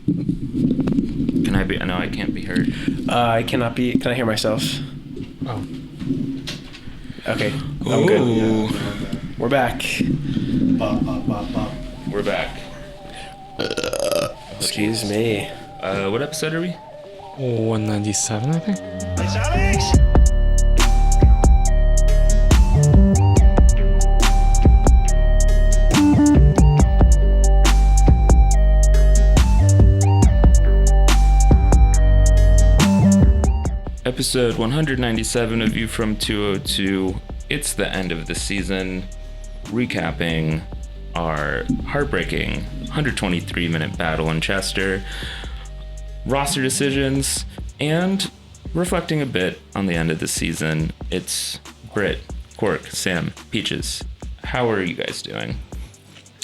Can I be? No, I can't be heard. I cannot be. Can I hear myself? Oh. Okay. I'm good. Ooh. We're back. We're back. Excuse me. What episode are we? 197, I think. It's Alex! Episode 197 of You from 202. It's the end of the season. Recapping our heartbreaking 123-minute battle in Chester, roster decisions, and reflecting a bit on the end of the season. It's Brit, Cork, Sam, Peaches. How are you guys doing?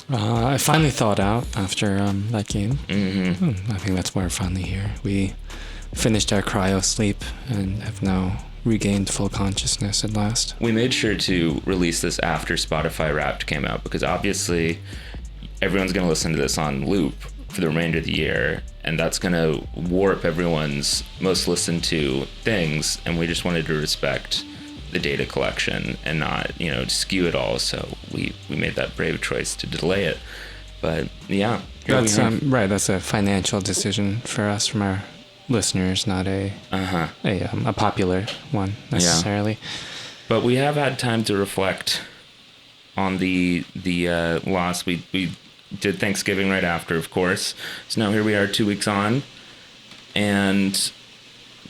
I finally thawed out after that game. Mm-hmm. I think that's why we're finally here. We finished our cryo sleep and have now regained full consciousness at last. We made sure to release this after Spotify Wrapped came out because obviously everyone's going to listen to this on loop for the remainder of the year, and that's going to warp everyone's most listened to things, and we just wanted to respect the data collection and not, skew it all, so we made that brave choice to delay it. But yeah, That's right, that's a financial decision for us from our listeners, not a popular one necessarily. Yeah. But we have had time to reflect on the loss. We did Thanksgiving right after, of course. So now here we are 2 weeks on, and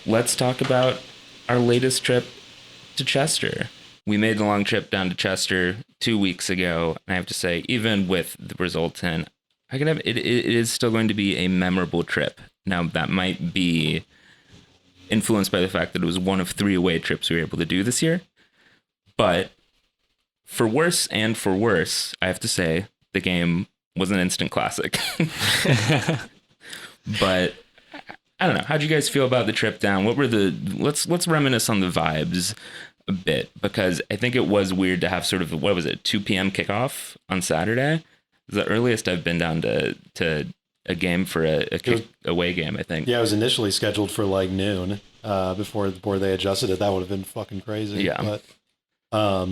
let's talk about our latest trip to Chester. We made the long trip down to Chester 2 weeks ago, and I have to say, even with the results in, it is still going to be a memorable trip. Now, that might be influenced by the fact that it was one of 3 away trips we were able to do this year. But for worse and for worse, I have to say, the game was an instant classic. But I don't know. How'd you guys feel about the trip down? What were let's reminisce on the vibes a bit, because I think it was weird to have sort of, 2 p.m. kickoff on Saturday. It's the earliest I've been down to a game for a away game, I think. Yeah, it was initially scheduled for like noon before they adjusted it. That would have been fucking crazy. Yeah. But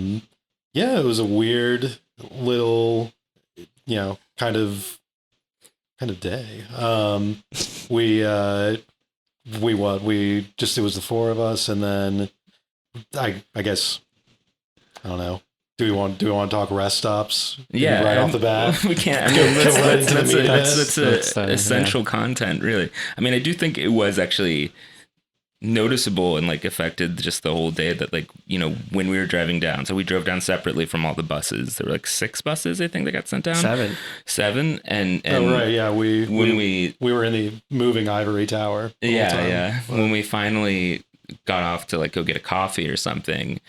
it was a weird little, kind of day. It was the 4 of us, and then I guess, I don't know. Do we want to talk rest stops? Yeah, right off the bat. We can't. I mean, that's essential content, really. I mean, I do think it was actually noticeable and affected just the whole day that when we were driving down. So we drove down separately from all the buses. There were 6 buses, I think, that got sent down. 7. And oh right, yeah. We were in the moving ivory tower. Yeah. When we finally got off to go get a coffee or something,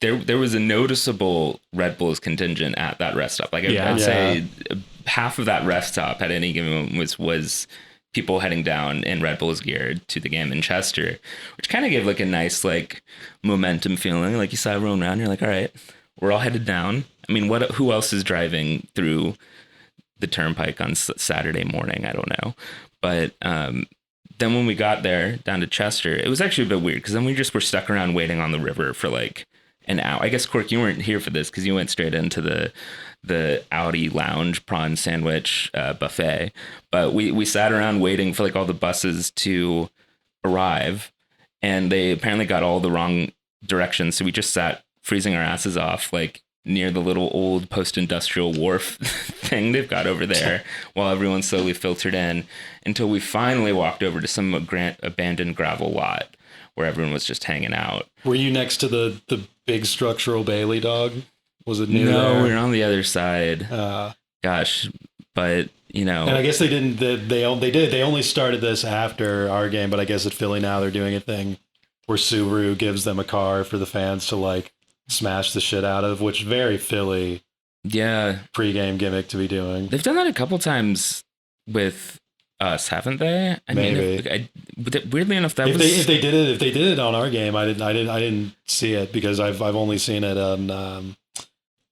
there was a noticeable Red Bulls contingent at that rest stop. I'd say half of that rest stop at any given moment was people heading down in Red Bulls gear to the game in Chester, which kind of gave a nice momentum feeling. You saw everyone around, you're like, all right, we're all headed down. I mean, who else is driving through the turnpike on Saturday morning? I don't know. But then when we got there down to Chester, it was actually a bit weird because then we just were stuck around waiting on the river for an hour. I guess, Cork, you weren't here for this because you went straight into the Audi Lounge prawn sandwich buffet. But we sat around waiting for all the buses to arrive, and they apparently got all the wrong directions. So we just sat freezing our asses off near the little old post-industrial wharf thing they've got over there while everyone slowly filtered in until we finally walked over to some abandoned gravel lot where everyone was just hanging out. Were you next to the big structural Bailey dog? Was it near No, there? we were on the other side. Gosh, but And I guess they didn't. They only started this after our game, but I guess at Philly now they're doing a thing where Subaru gives them a car for the fans to smash the shit out of, which very Philly. Yeah, pre-game gimmick to be doing. They've done that a couple times with us, haven't they? Maybe. Weirdly enough, if they did it on our game, I didn't see it because I've only seen it on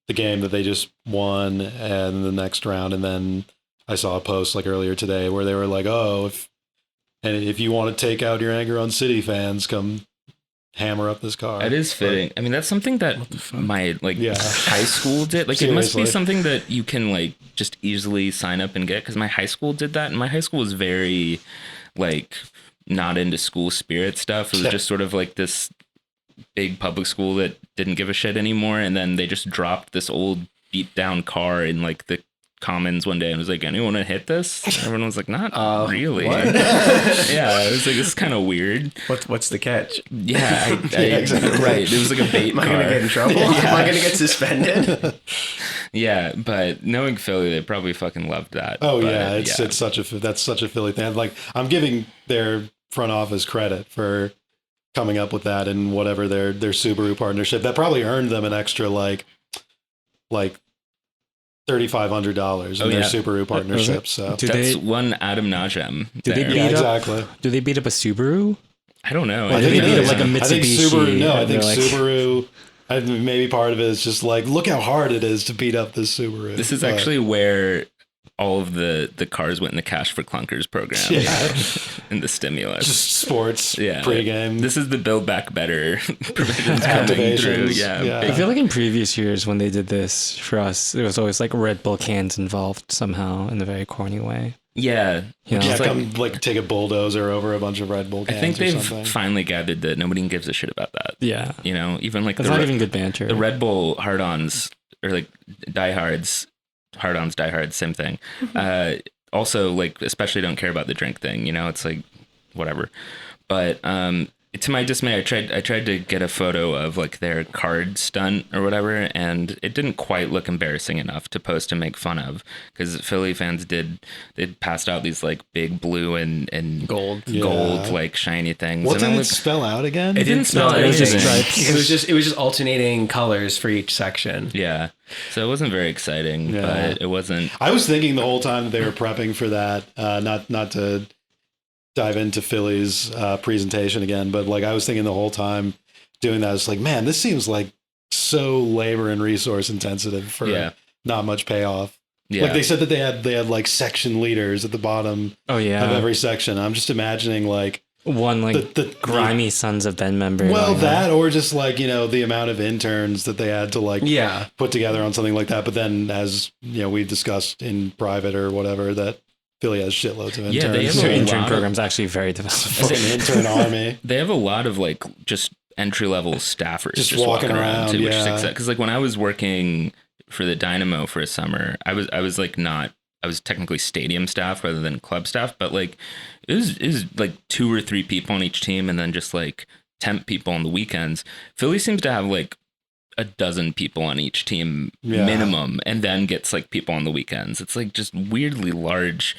the game that they just won and the next round, and then I saw a post like earlier today where they were like, oh, if you want to take out your anger on City fans, come hammer up this car. It is fitting. I mean, that's something that my high school did. Like, it must be something that you can like just easily sign up and get, because my high school did that, and my high school was very like not into school spirit stuff. It was just sort of like this big public school that didn't give a shit anymore, and then they just dropped this old beat down car in like the Commons one day and was like, anyone want to hit this? Everyone was like, not really. Yeah, it was like, this is kind of weird. What's the catch? Yeah, exactly. Right. It was like a bait car. Am I gonna get in trouble? Am I gonna get suspended? Yeah, but knowing Philly, they probably fucking loved that. Oh, but, yeah, that's such a Philly thing. Like, I'm giving their front office credit for coming up with that and whatever their Subaru partnership. That probably earned them an extra like $3,500 in their Subaru partnership. So that's one Adam Najem. Do they beat up a Subaru? I don't know. Or do they beat up like a Mitsubishi? I think Subaru. I think maybe part of it is just like, look how hard it is to beat up this Subaru. This is actually where all of the cars went in the Cash for Clunkers program. And the stimulus. Just sports pregame. This is the Build Back Better provisions coming through. Yeah. I feel like in previous years when they did this for us, there was always like Red Bull cans involved somehow in a very corny way. Yeah. You know? Yeah, come like take a bulldozer over a bunch of Red Bull cans. I think they've finally gathered that nobody gives a shit about that. Yeah. You know, even like it's not even good banter. The Red Bull hard-ons or like diehards, hard-ons, diehards, same thing. Also, like, especially don't care about the drink thing. You know, it's like whatever. But to my dismay, I tried to get a photo of like their card stunt or whatever, and it didn't quite look embarrassing enough to post and make fun of, because Philly fans they passed out these like big blue and gold like shiny things. What did it spell out again? It didn't spell out. It was just stripes. It was just alternating colors for each section. Yeah. So it wasn't very exciting, but it wasn't. I was thinking the whole time that they were prepping for that, not to dive into Philly's presentation again, but like I was thinking the whole time doing that, it's like, man, this seems like so labor and resource intensive for not much payoff. Yeah. Like they said that they had like section leaders at the bottom of every section. I'm just imagining like one like the grimy Sons of Ben member. Well, that or just like, you know, the amount of interns that they had to like put together on something like that. But then, as you know, we discussed in private or whatever, that Philly has shitloads of interns. Yeah, they have their intern program's actually very developed. It's an intern army. They have a lot of like just entry level staffers just walking around too, which is exciting. Because like when I was working for the Dynamo for a summer, I was technically stadium staff rather than club staff, but like it was like 2 or 3 people on each team, and then just like temp people on the weekends. Philly seems to have like a dozen people on each team minimum, and then gets like people on the weekends. It's like just weirdly large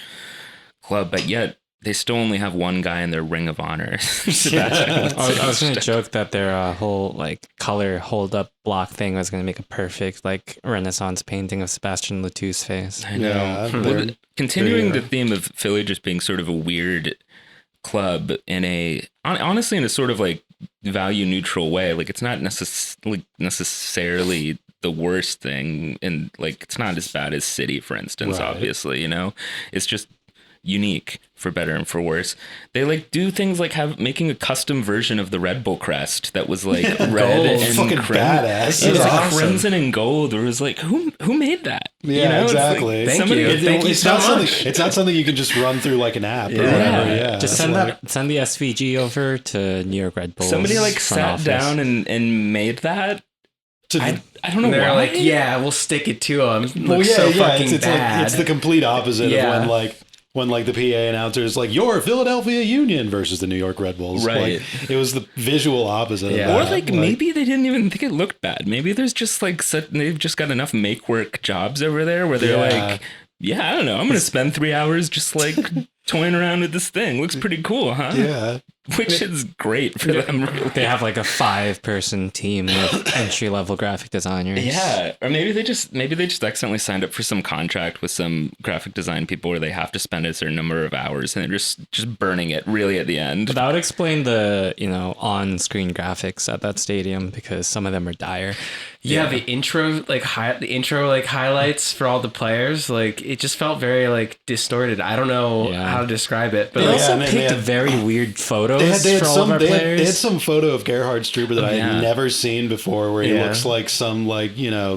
club, but yet they still only have one guy in their ring of honor. I was going to joke that their whole like color hold up block thing was going to make a perfect like Renaissance painting of Sebastian Latou's face. I know. Well, continuing the theme of Philly just being sort of a weird club honestly in a sort of like value neutral way. Like it's not necessarily the worst thing, and like it's not as bad as City, for instance. Obviously, you know, it's just unique for better and for worse. They like do things like making a custom version of the Red Bull crest that was like red and fucking badass. It was like crimson and gold. It was like who made that? Yeah, you know? Exactly. It's like, Thank you so much. It's not something you can just run through like an app or whatever. Yeah, just send the SVG over to New York Red Bull. Somebody like sat down and made that. I don't know. They're why. like, we'll stick it to them. Looks so fucking bad. It's the complete opposite of when the PA announcer is like, your Philadelphia Union versus the New York Red Bulls. Right. Like, it was the visual opposite of that. Or like maybe they didn't even think it looked bad. Maybe there's just like they've just got enough make work jobs over there where they're like, I don't know, I'm going to spend 3 hours just like toying around with this thing. Looks pretty cool, huh? Yeah. Which is great for them. Really. They have like a 5-person team with entry-level graphic designers. Yeah, or maybe they just accidentally signed up for some contract with some graphic design people where they have to spend a certain number of hours and they're just burning it really at the end. But that would explain the, on-screen graphics at that stadium, because some of them are dire. Yeah, the intro highlights for all the players, like it just felt very like distorted. I don't know how to describe it, but they also picked very weird photos they had for all some, of our players. They had some photo of Gerhard Struber that I had never seen before, where he looks like some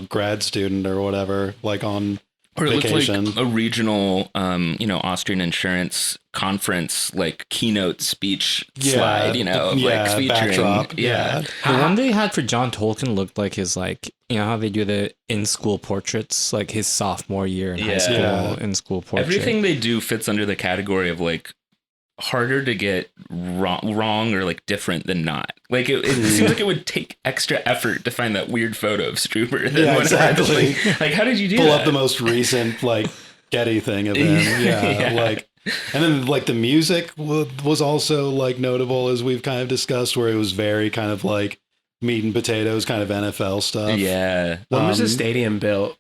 grad student or whatever, like on or it vacation. looked like a regional, Austrian insurance conference, like keynote speech slide, like featuring. Backdrop. Yeah. The one they had for John Tolkien looked like his, like, how they do the in-school portraits, like his sophomore year in high school in-school portrait. Everything they do fits under the category of like harder to get wrong or like different than not. Like it seems like it would take extra effort to find that weird photo of Struber. Exactly. Like how did you do Pull that? up the most recent like Getty thing of him. Like, and then like the music was also like notable, as we've kind of discussed, where it was very kind of like meat and potatoes kind of NFL stuff. Yeah. When was the stadium built?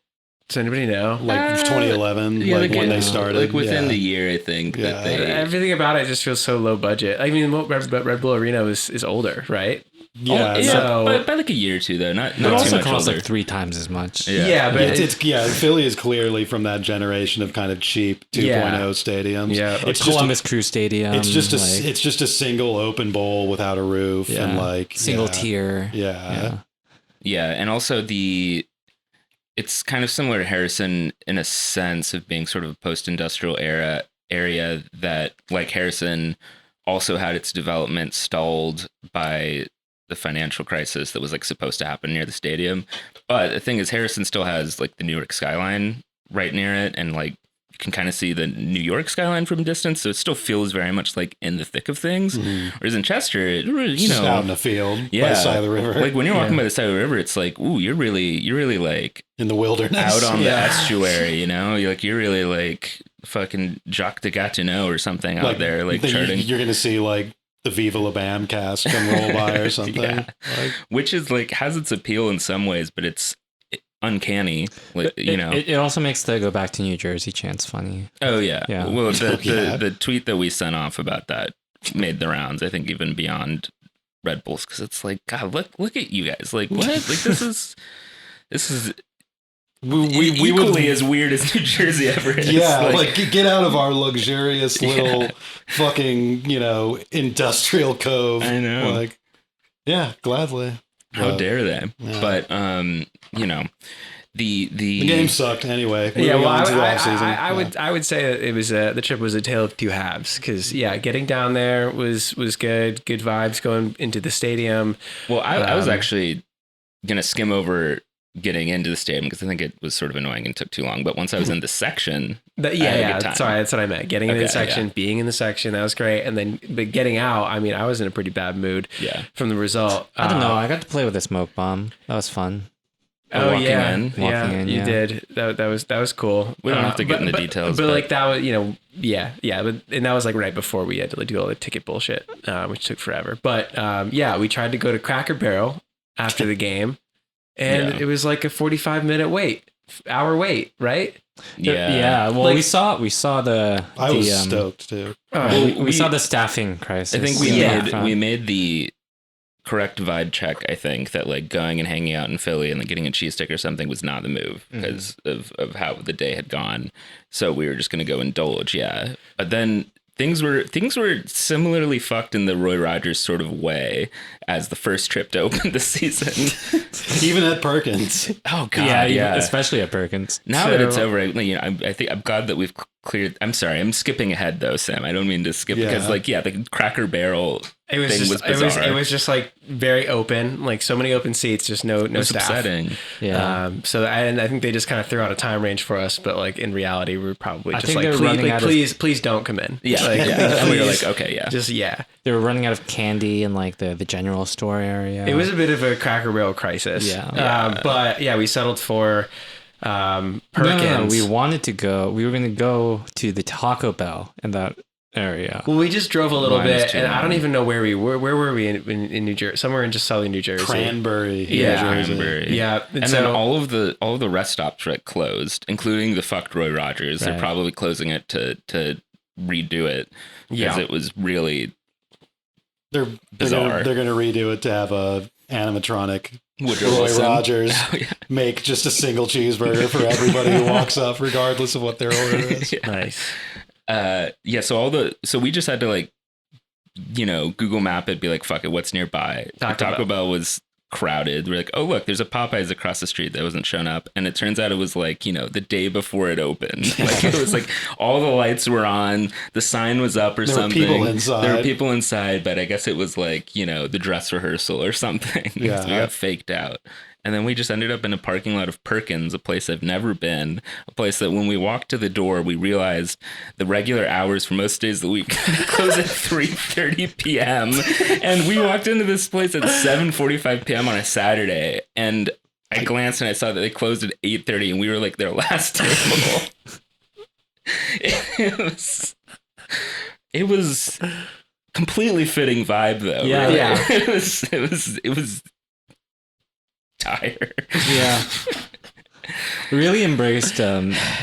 Does anybody know? Like 2011, when they started. Like within the year, I think. Yeah. That they... Everything about it just feels so low budget. I mean, Red Bull Arena is older, right? Yeah. So, by like a year or two, though. Not it too also much costs older. like 3 times as much. Yeah, but it's Philly is clearly from that generation of kind of cheap 2.0 stadiums. Yeah, it's Columbus Crew Stadium. It's just a single open bowl without a roof and like single tier. Yeah, and also it's kind of similar to Harrison in a sense of being sort of a post-industrial area that, like Harrison, also had its development stalled by the financial crisis that was like supposed to happen near the stadium. But the thing is, Harrison still has like the New York skyline right near it, and like you can kind of see the New York skyline from a distance, so it still feels very much like in the thick of things. Whereas in Chester, just out in the field, by the side of the river. Like when you're walking by the side of the river, it's like, ooh, you're really like in the wilderness, out on the estuary. You're really like fucking Jacques de Gatineau or something out there, like charting. You're gonna see like the Viva La Bam cast come roll by or something. Which is like has its appeal in some ways, but it's uncanny, like it also makes the go back to New Jersey chants funny. Oh yeah. Well, the tweet that we sent off about that made the rounds, I think, even beyond Red Bulls, because it's like, God, look at you guys, like what, like this is we equally as weird as New Jersey ever is. Yeah, like get out of our luxurious little fucking industrial cove. I know. Like, yeah, gladly. How dare they? Yeah. But the game sucked anyway. Yeah, well, I would say that it was the trip was a tale of two halves, because getting down there was good vibes going into the stadium. Well, I was actually gonna skim over getting into the stadium because I think it was sort of annoying and took too long. But once I was in the section, sorry, that's what I meant. Getting into the section, being in the section, that was great. And then, but getting out, I mean, I was in a pretty bad mood. From the result. I don't know. I got to play with a smoke bomb. That was fun. Walking in, you did. That was cool. We don't have to get into details, but like that was, but and that was like right before we had to do all the ticket bullshit, which took forever. But we tried to go to Cracker Barrel after the game. And it was like a 45-minute hour wait, right? Yeah. Well, like, we saw the. I was stoked too. We saw the staffing crisis. I think we made the correct vibe check. I think that like going and hanging out in Philly and like getting a cheese stick or something was not the move because of how the day had gone. So we were just going to go indulge. Yeah, but then. Things were similarly fucked in the Roy Rogers sort of way as the first trip to open the season. Even at Perkins. Oh God, yeah. Especially at Perkins. Now that it's over, I think I'm glad that we've cleared. I'm sorry, I'm skipping ahead though, Sam. I don't mean to skip because the Cracker Barrel. It was just like very open, like so many open seats, just no staff. Upsetting. Yeah. So I think they just kind of threw out a time range for us, but like in reality, we were probably just like, please don't come in. Yeah. And we were like, okay, They were running out of candy in like the general store area. It was a bit of a Cracker Barrel crisis. Yeah. But we settled for Perkins. No, we wanted to go. We were going to go to the Taco Bell in that area. Well, we just drove a little Mine was bit, too and I don't long. even know where we were. Where were we in New Jersey? Somewhere in just southern New Jersey. Cranberry. Yeah. New Jersey. Cranberry. Yeah, And so, then all of the rest stops were closed, including the fucked Roy Rogers. They're Right. probably closing it to redo it because Yeah. it was really They're bizarre. They're gonna redo it to have a animatronic Woodrow Roy Wilson. Rogers Oh, yeah. make just a single cheeseburger for everybody who walks up, regardless of what their order is. nice. Yeah, so we just had to like, Google Map it, be like, fuck it, what's nearby? Taco Bell was crowded. We're like, oh look, there's a Popeyes across the street that wasn't shown up, and it turns out it was like, the day before it opened. Like it was like all the lights were on, the sign was up or There were something. people inside. There were people inside, but I guess it was like, the dress rehearsal or something. Yeah. So we got faked out. And then we just ended up in a parking lot of Perkins, a place I've never been, a place that when we walked to the door, we realized the regular hours for most days of the week close at 3:30 p.m. And we walked into this place at 7:45 p.m. on a Saturday. And I glanced and I saw that they closed at 8:30 and we were like their last table. It was completely fitting vibe though. Yeah. Really. Yeah. It was tired. Yeah. Really embraced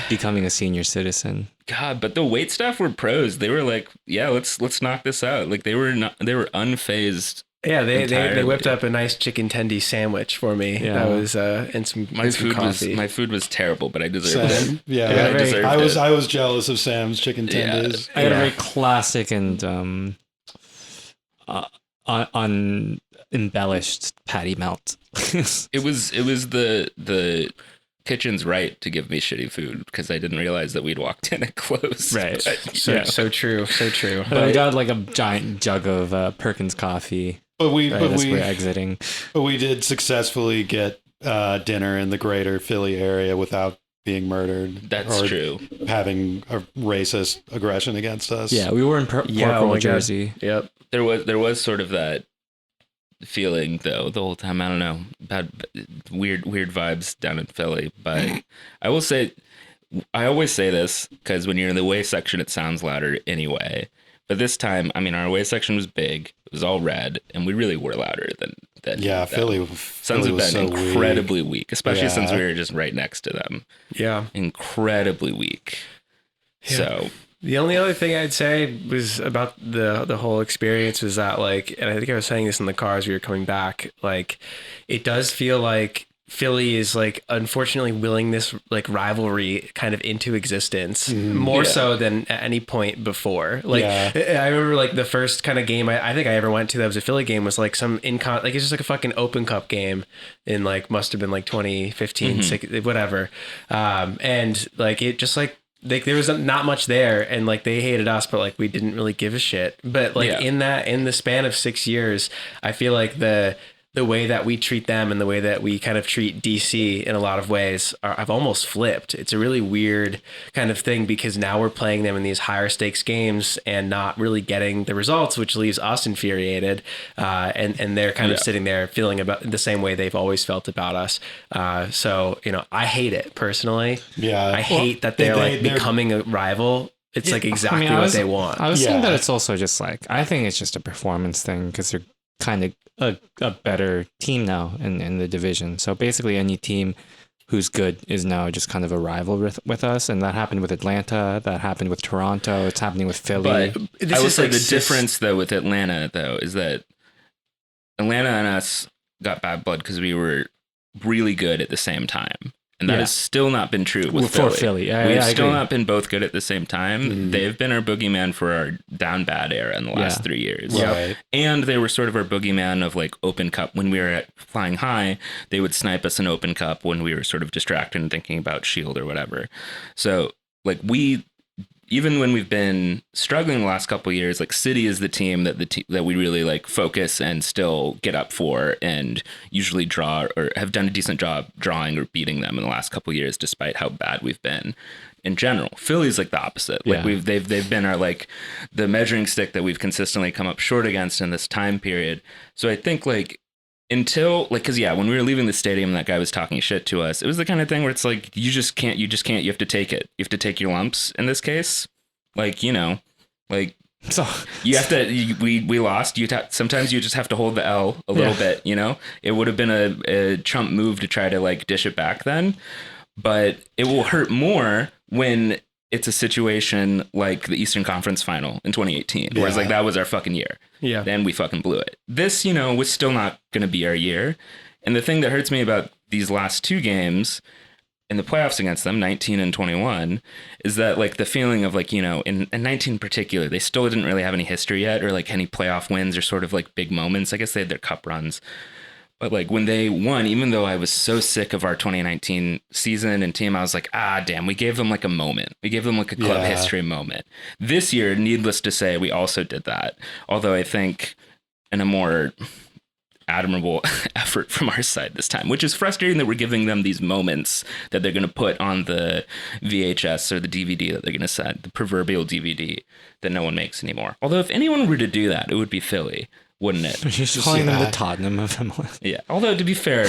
becoming a senior citizen. God, but the wait staff were pros. They were like, yeah, let's knock this out. Like they were unfazed. Yeah, they Entirely. whipped up a nice chicken tendy sandwich for me. Yeah. That was and some coffee. My food was terrible, but I deserved Sam, it. yeah, I deserved I was it. I was jealous of Sam's chicken Yeah. tenders. I got a Yeah. very classic and embellished patty melt. It was the kitchen's right to give me shitty food because I didn't realize that we'd walked in and closed. Right. So true. But I got like a giant jug of Perkins coffee But we right but as we we're exiting. but we did successfully get dinner in the greater Philly area without being murdered. That's or true. having a racist aggression against us. Yeah, we were in Yeah, Cork, oh my God. Jersey. Yep. There was sort of that feeling though the whole time. I don't know, bad weird vibes down in Philly. But I will say, I always say this because when you're in the away section, it sounds louder anyway. But this time, I mean, our away section was big. It was all red, and we really were louder than Yeah, Philly Suns have was been so incredibly weak, especially Yeah. since we were just right next to them. Yeah. Incredibly weak. Yeah. So The only other thing I'd say was about the whole experience was that, like, and I think I was saying this in the car as we were coming back, like, it does feel like Philly is, like, unfortunately willing this, like, rivalry kind of into existence more so than at any point before. Like, I remember, like, the first kind of game I think I ever went to that was a Philly game was, like, like, it's just, like, a fucking Open Cup game in, like, must have been, like, 2015, whatever. And, like, it just, like, there was not much there, and like they hated us, but like we didn't really give a shit. But like in the span of 6 years, I feel like the way that we treat them and the way that we kind of treat DC in a lot of ways I've almost flipped. It's a really weird kind of thing because now we're playing them in these higher stakes games and not really getting the results, which leaves us infuriated. And they're kind of sitting there feeling about the same way they've always felt about us. So, I hate it personally. Yeah. I hate that they're becoming a rival. It's like exactly what they want. I was saying that it's also just like, I think it's just a performance thing because they're kind of a better team now in the division. So basically any team who's good is now just kind of a rival with us. And that happened with Atlanta. That happened with Toronto. It's happening with Philly. But I will say the difference though with Atlanta though is that Atlanta and us got bad blood because we were really good at the same time. And that has still not been true with Philly. We've still not been both good at the same time. They've been our boogeyman for our down bad era in the last 3 years. Right. And they were sort of our boogeyman of like Open Cup. When we were at Flying High, they would snipe us in Open Cup when we were sort of distracted and thinking about Shield or whatever. So like even when we've been struggling the last couple of years, like City is the team that we really like focus and still get up for and usually draw or have done a decent job drawing or beating them in the last couple of years, despite how bad we've been in general. Philly's like the opposite. Like they've been our like the measuring stick that we've consistently come up short against in this time period. So I think like until like, cause when we were leaving the stadium, that guy was talking shit to us. It was the kind of thing where it's like, you just can't, you have to take it. You have to take your lumps in this case. Like, Like, So you have to. We lost. Sometimes you just have to hold the L a little bit. You know, it would have been a Trump move to try to like dish it back then, but it will hurt more when it's a situation like the Eastern Conference Final in 2018, where it's like that was our fucking year. Yeah, then we fucking blew it. This, you know, was still not going to be our year. And the thing that hurts me about these last two games in the playoffs against them, 19 and 21, is that like the feeling of like, you know, in 19 in particular, they still didn't really have any history yet or like any playoff wins or sort of like big moments. I guess they had their cup runs. But like when they won, even though I was so sick of our 2019 season and team, I was like, damn, we gave them like a moment. We gave them like a club history moment. This year, needless to say, we also did that. Although I think in a more admirable effort from our side this time, which is frustrating that we're giving them these moments that they're going to put on the VHS or the DVD that they're going to send, the proverbial DVD that no one makes anymore. Although if anyone were to do that, it would be Philly. Wouldn't it? You're just calling them the Tottenham of MLS. Yeah. Although to be fair,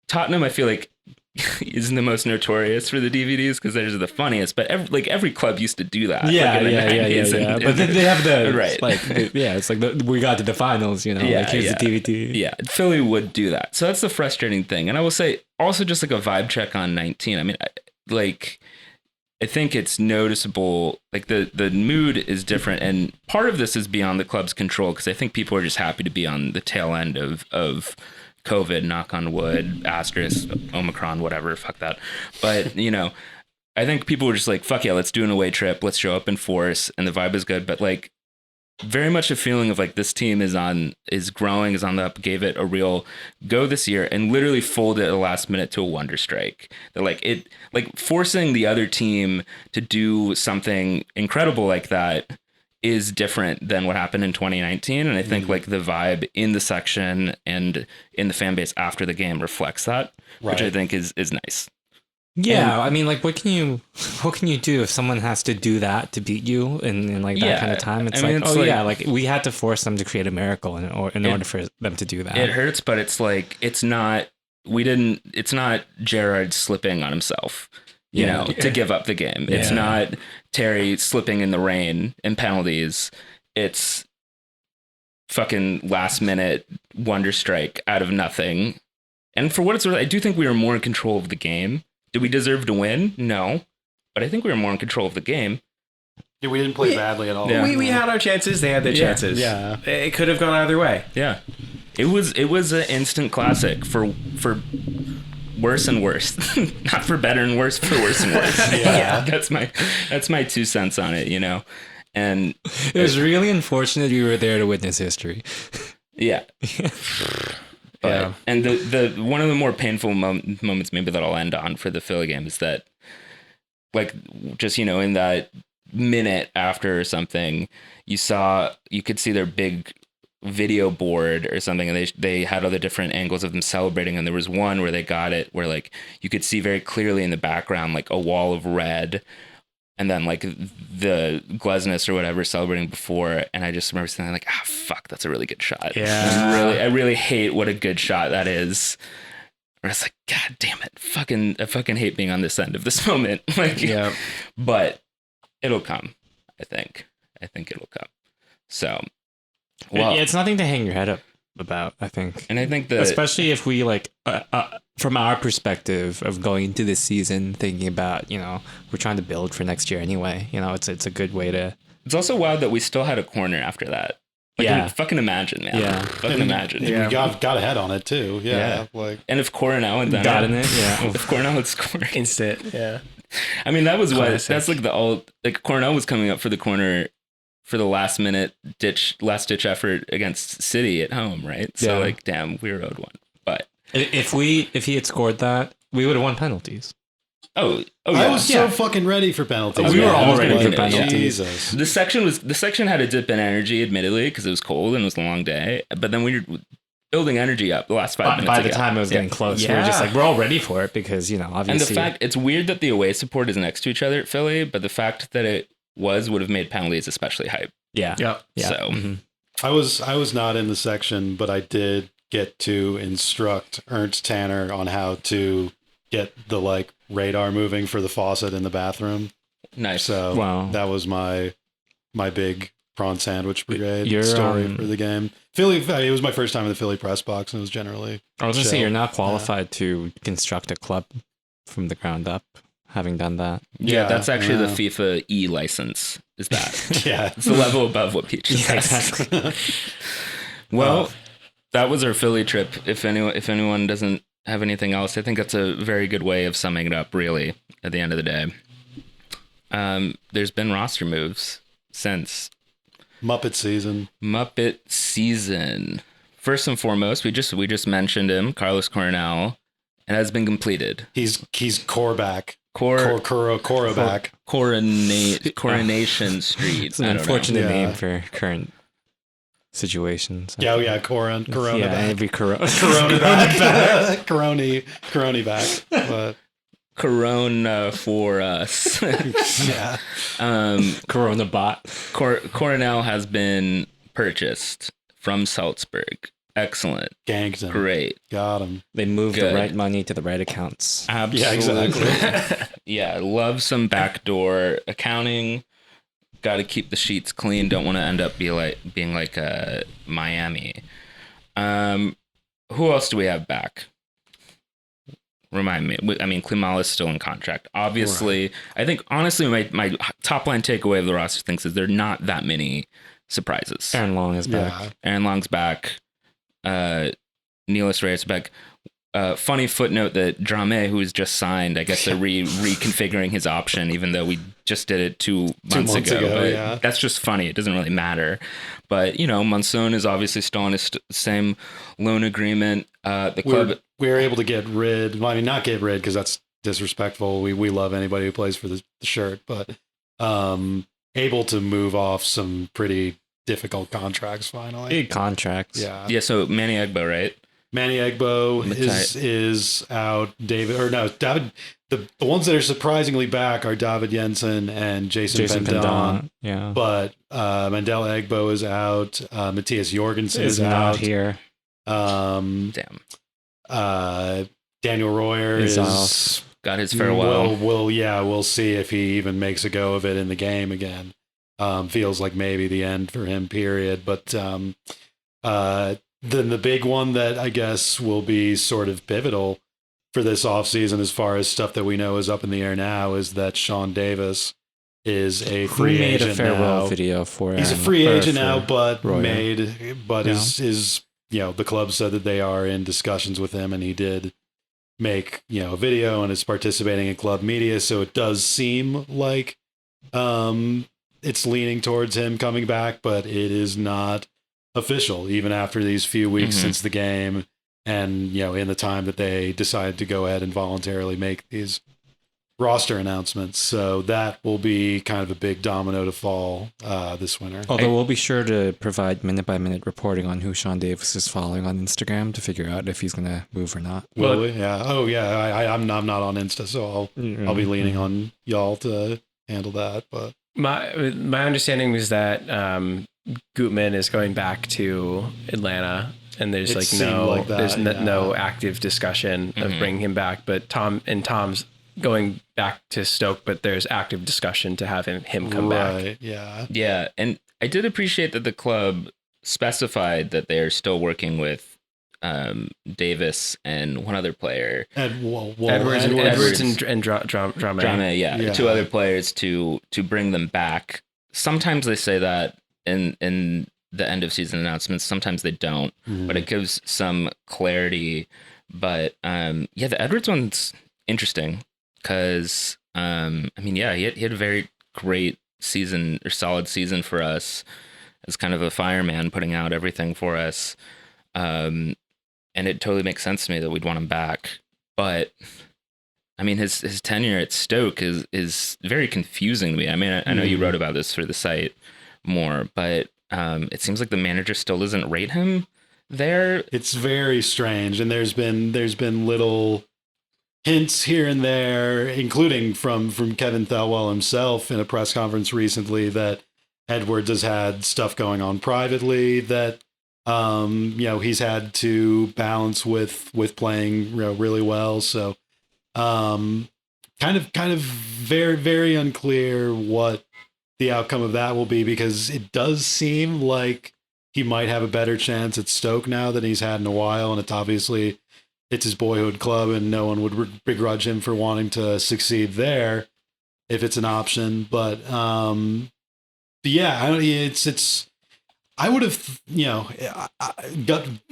Tottenham, I feel like isn't the most notorious for the DVDs because they're the funniest. But every club used to do that. Yeah, like yeah. But then they have the right. It's like we got to the finals. You know, like here's the DVD. Yeah, Philly would do that. So that's the frustrating thing. And I will say also just like a vibe check on 19. I mean, I think it's noticeable, like the mood is different. And part of this is beyond the club's control because I think people are just happy to be on the tail end of COVID, knock on wood, asterisk, Omicron, whatever, fuck that. But, you know, I think people were just like, fuck yeah, let's do an away trip. Let's show up in force. And the vibe is good. But like very much a feeling of like this team is growing, is on the up, gave it a real go this year and literally folded at the last minute to a wonder strike. That like forcing the other team to do something incredible like that is different than what happened in 2019. And I think like the vibe in the section and in the fan base after the game reflects that, which I think is nice. Yeah, I mean, like, what can you do if someone has to do that to beat you in like that kind of time? It's like we had to force them to create a miracle in order for them to do that. It hurts, but it's like it's not Gerrard slipping on himself, you know, to give up the game. It's not Terry slipping in the rain and penalties. It's fucking last minute wonder strike out of nothing. And for what it's worth, I do think we were more in control of the game. Did we deserve to win? No. But I think we were more in control of the game. Yeah, we didn't play badly at all. Yeah. We had our chances. They had their chances. Yeah. It could have gone either way. Yeah. It was an instant classic for worse and worse. Not for better and worse, for worse and worse. Yeah. That's my 2 cents on it, you know. And it was really unfortunate you were there to witness history. Yeah. But, and the one of the more painful moments maybe that I'll end on for the Philly game is that, like, just, you know, in that minute after or something, you could see their big video board or something, and they had all the different angles of them celebrating, and there was one where they got it where like you could see very clearly in the background like a wall of red. And then like the Glesnes or whatever celebrating before, and I just remember thinking like, fuck, that's a really good shot. Yeah, I really hate what a good shot that is. Where it's like, God damn it, I fucking hate being on this end of this moment. Like, but it'll come. I think it'll come. So, well, it's nothing to hang your head up about, I think. And I think that especially if we like from our perspective of going into this season thinking about, you know, we're trying to build for next year anyway, you know, it's a good way to. It's also wild that we still had a corner after that. Like, fucking imagine, man. Yeah, fucking imagine. We got ahead on it too. Yeah. Like, and if Coronel and then got in it, if Coronel had scored instant, I mean, that was that's like Coronel was coming up for the corner for the last ditch effort against City at home, right? So like, damn, we were owed one. But if he had scored that, we would have won penalties. Oh yeah. I was so fucking ready for penalties. We were all ready for penalties. Jesus. The section had a dip in energy, admittedly, because it was cold and it was a long day. But then we were building energy up the last 5 minutes. By the time it was getting close, we were just like, we're all ready for it because, you know, obviously. And the fact, it's weird that the away support is next to each other at Philly, but the fact that it would have made penalties especially hype. Yeah. So I was not in the section, but I did get to instruct Ernst Tanner on how to get the like radar moving for the faucet in the bathroom. Nice. So that was my my big prawn sandwich brigade Your, story for the game. Philly, it was my first time in the Philly press box, and it was generally. I was gonna say chill. you're not qualified to construct a club from the ground up, having done that. Yeah, that's actually the yeah. FIFA E license. Is that? Yeah, It's a level above what Peach has. exactly. Well, that was our Philly trip. If anyone doesn't have anything else, I think that's a very good way of summing it up, really, at the end of the day. There's been roster moves since Muppet season. First and foremost, we just mentioned him, Carlos Coronel. It has been completed. He's core back. Coro back. Coronation Street. It's an unfortunate name for current situations. Yeah, Corona yeah, back. it'd be Corona back. Corona back. But Corona for us. yeah. Corona bot. Coronel has been purchased from Salzburg. Excellent. Ganked him. Great. Got him. They moved Good. the right money to the right accounts. Absolutely. Yeah, exactly. Yeah, love some backdoor accounting. Got to keep the sheets clean. Don't want to end up being like Miami. Who else do we have back? Remind me. I mean, Klimala's still in contract. Obviously, right. I think honestly, my top line takeaway of the roster things is there are not that many surprises. Aaron Long is back. Yeah. Aaron Long's back. Niels Reyes back. Funny footnote that Drame, who was just signed, I guess they're reconfiguring his option, even though we just did it 2 months ago. But yeah. That's just funny. It doesn't really matter. But, Monson is obviously still on his same loan agreement. The club... We were able to get rid... Well, I mean, not get rid, because that's disrespectful. We love anybody who plays for the shirt, but able to move off some pretty difficult contracts finally. Big contracts. Yeah, so Manny Egbo, right? Manny Egbo is out. David. The ones that are surprisingly back are David Jensen and Jason Pendon. Yeah. But Mandela Egbo is out. Matthias Jorgensen is not out. here. Damn. Daniel Royer is got his farewell. We'll see if he even makes a go of it in the game again. Feels like maybe the end for him, period. But then the big one that I guess will be sort of pivotal for this offseason as far as stuff that we know is up in the air now is that Sean Davis is a free agent now. Made a farewell video for He's a free agent now, but Royer. is the club said that they are in discussions with him, and he did make a video and is participating in club media, so it does seem like it's leaning towards him coming back, but it is not official even after these few weeks since the game, and in the time that they decided to go ahead and voluntarily make these roster announcements. So that will be kind of a big domino to fall this winter. Although we'll be sure to provide minute by minute reporting on who Sean Davis is following on Instagram to figure out if he's going to move or not. Will we? Yeah. Oh yeah. I'm not on Insta, so I'll be leaning on y'all to handle that. But my understanding was that Gutman is going back to Atlanta, and there's no active discussion of bringing him back. But Tom's going back to Stoke, but there's active discussion to have him come back. Yeah, and I did appreciate that the club specified that they are still working with Davis and one other player, Edwards and Drame. Yeah, two other players to bring them back. Sometimes they say that in the end of season announcements. Sometimes they don't, but it gives some clarity. But the Edwards one's interesting because he had a very great season or solid season for us as kind of a fireman, putting out everything for us. And it totally makes sense to me that we'd want him back. But I mean, his tenure at Stoke is very confusing to me. I mean, I know you wrote about this for the site more, but it seems like the manager still doesn't rate him there. It's very strange, and there's been little hints here and there, including from Kevin Thelwell himself in a press conference recently, that Edwards has had stuff going on privately that he's had to balance with playing really well. So kind of very, very unclear what the outcome of that will be, because it does seem like he might have a better chance at Stoke now than he's had in a while. And it's his boyhood club, and no one would begrudge him for wanting to succeed there if it's an option. But yeah, I would have,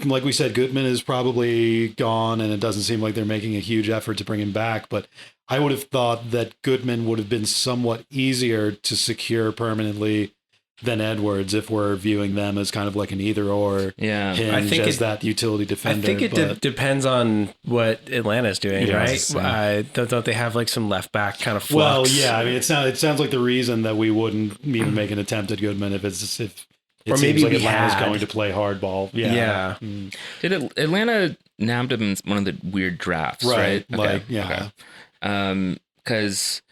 like we said, Gutman is probably gone, and it doesn't seem like they're making a huge effort to bring him back. But I would have thought that Gutman would have been somewhat easier to secure permanently than Edwards, if we're viewing them as kind of like an either or. Yeah, I think as that utility defender. I think it depends on what Atlanta's doing, right? Don't they have like some left back kind of flux? Well, yeah. I mean, it sounds like the reason that we wouldn't even make an attempt at Goodman if it seems like Atlanta's going to play hardball. Yeah. Did Atlanta nabbed him in one of the weird drafts, right? Like, yeah. Because,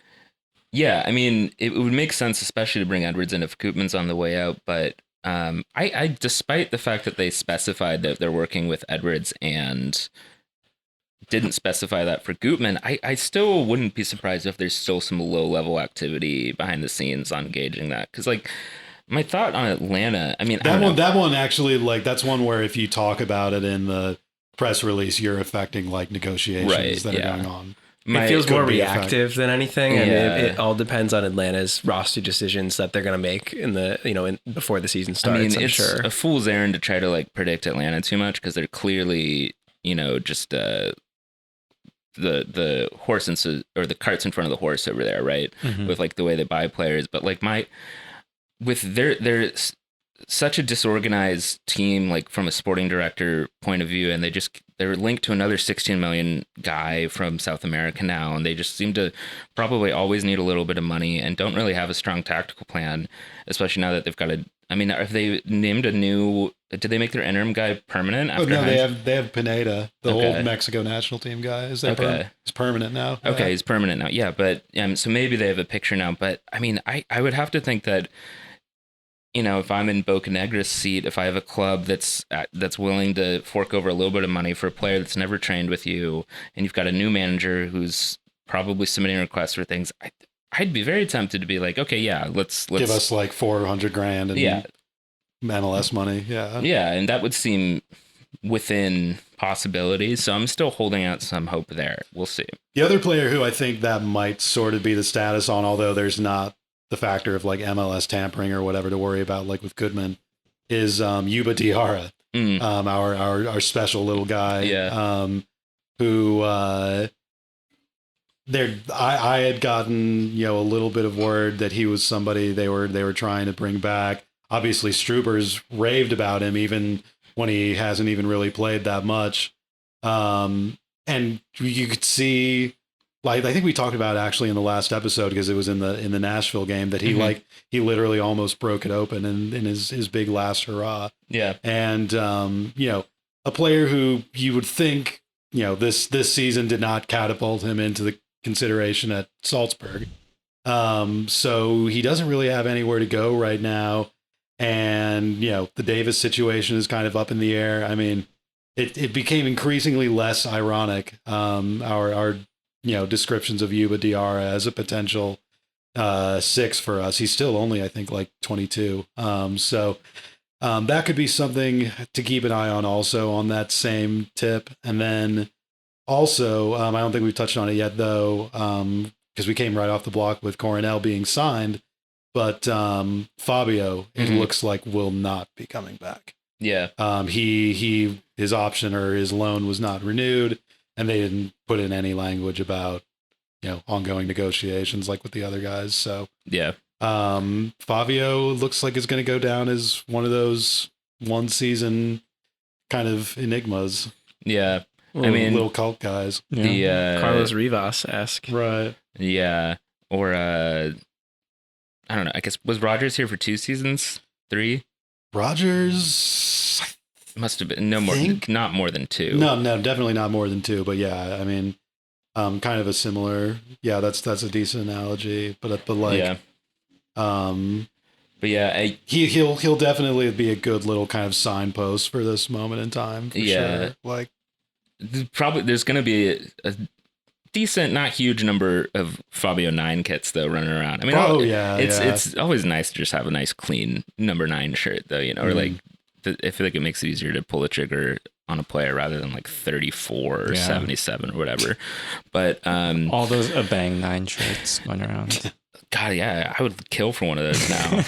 yeah, I mean, it would make sense, especially to bring Edwards in if Koopman's on the way out. But I, despite the fact that they specified that they're working with Edwards and didn't specify that for Gutman, I still wouldn't be surprised if there's still some low-level activity behind the scenes on gauging that. Because, like, my thought on Atlanta, I mean, that one actually, like, that's one where if you talk about it in the press release, you're affecting like negotiations that are going on. It feels more reactive than anything, and it all depends on Atlanta's roster decisions that they're going to make in the before the season starts. I mean, it's a fool's errand to try to like predict Atlanta too much, because they're clearly just the horse or the carts in front of the horse over there, right? Mm-hmm. With like the way they buy players, but like with their such a disorganized team, like from a sporting director point of view, and they're linked to another 16 million guy from South America now, and they just seem to probably always need a little bit of money and don't really have a strong tactical plan, especially now that they've got have they named did they make their interim guy permanent after? No, they have Pineda, the old Mexico national team guy. Is that he's permanent now? Okay, he's permanent now. Yeah, but so maybe they have a picture now, but I mean, I would have to think that, if I'm in Bocanegra's seat, if I have a club that's willing to fork over a little bit of money for a player that's never trained with you, and you've got a new manager who's probably submitting requests for things, I'd be very tempted to be like, okay, yeah, let's give us like $400,000 and MLS money. Yeah. Yeah. And that would seem within possibilities. So I'm still holding out some hope there. We'll see. The other player who I think that might sort of be the status on, although there's not the factor of like MLS tampering or whatever to worry about, like with Goodman, is Yuba Diarra, our special little guy. Yeah. Who I had gotten a little bit of word that he was somebody they were trying to bring back. Obviously, Struber's raved about him even when he hasn't even really played that much. And you could see, like, I think we talked about it actually in the last episode, because it was in the Nashville game, that he literally almost broke it open in his big last hurrah. Yeah. And a player who you would think this season did not catapult him into the consideration at Salzburg. So he doesn't really have anywhere to go right now. And, the Davis situation is kind of up in the air. I mean, it became increasingly less ironic. Our descriptions of Yuba Diarra as a potential 6 for us. He's still only, I think, like 22. So that could be something to keep an eye on also on that same tip. And then also, I don't think we've touched on it yet, though, because we came right off the block with Coronel being signed. But Fabio, it looks like, will not be coming back. Yeah. His option or his loan was not renewed, and they didn't put in any language about ongoing negotiations like with the other guys. So yeah. Fabio looks like it's going to go down as one of those one season kind of enigmas. Yeah. I mean, little cult guys. The Carlos Rivas-esque. Right. Yeah. Or I don't know. I guess, was Rogers here for 2 seasons? 3? Rogers must have been not more than 2. No, definitely not more than 2. But yeah, I mean, kind of a similar. Yeah, that's a decent analogy. But like, yeah. But yeah, he'll definitely be a good little kind of signpost for this moment in time. For sure. Like, probably there's going to be a decent, not huge number of Fabio 9 kits though running around. I mean, it's always nice to just have a nice clean number 9 shirt though, you know, or like I feel like it makes it easier to pull the trigger on a player rather than like 34 or 77 or whatever. But all those Abang 9 shirts going around. God, yeah, I would kill for one of those now.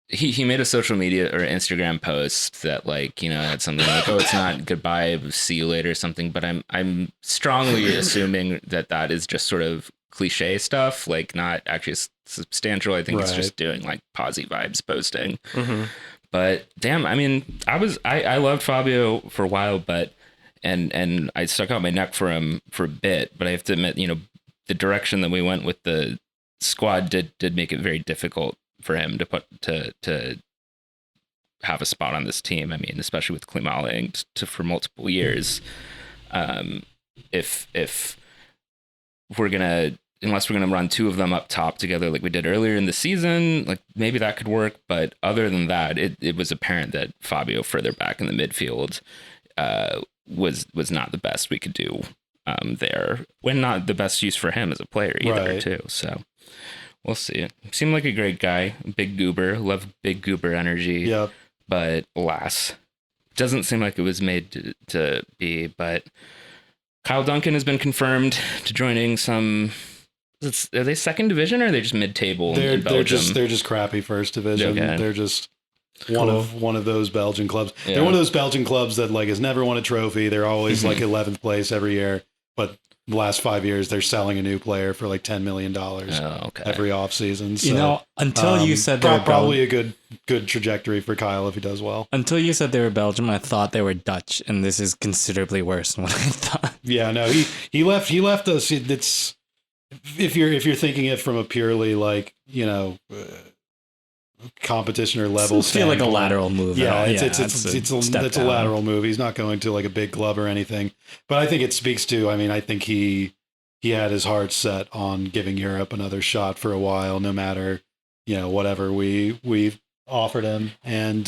He made a social media or Instagram post that like, you know, had something like, oh, it's not goodbye, see you later or something. But I'm strongly assuming that is just sort of cliche stuff, like not actually substantial. I think it's just doing like posy vibes posting. But damn, I mean, I loved Fabio for a while, but and I stuck out my neck for him for a bit. But I have to admit, you know, the direction that we went with the squad did make it very difficult for him to have a spot on this team. I mean, especially with Klimale for multiple years. If unless we're gonna run 2 of them up top together like we did earlier in the season, like maybe that could work. But other than that, it was apparent that Fabio further back in the midfield was not the best we could do there, when not the best use for him as a player either too. So we'll see. Seemed like a great guy, big goober, love big goober energy. Yep. But alas, doesn't seem like it was made to be. But Kyle Duncan has been confirmed to joining some. Are they second division or are they just mid-table in Belgium? They're just crappy first division. Okay. They're just one of those Belgian clubs. Yeah. They're one of those Belgian clubs that like has never won a trophy. They're always like 11th place every year, but the last 5 years they're selling a new player for like $10 million every offseason. So, you know, until you said they were probably a good trajectory for Kyle if he does well. Until you said they were Belgium, I thought they were Dutch, and this is considerably worse than what I thought. Yeah, no, he left us. It's if you're thinking it from a purely like, you know, competition or level, feel like a lateral move. Yeah, it's a lateral move. He's not going to like a big club or anything. But I think it speaks to. I mean, I think he had his heart set on giving Europe another shot for a while, no matter, you know, whatever we offered him, and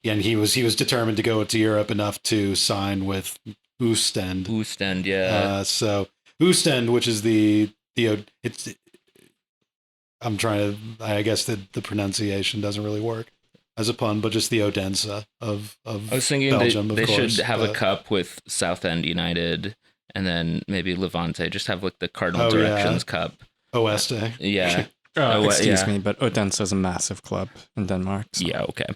he was determined to go to Europe enough to sign with Oostend. Oostend, yeah. So Oostend, which is I'm trying to, I guess the pronunciation doesn't really work as a pun, but just the Odense of I was thinking Belgium, they should have a cup with Southend United, and then maybe Levante, just have like the Cardinal Directions Cup. Oeste. Yeah. Excuse me, but Odense is a massive club in Denmark. So. Yeah, okay.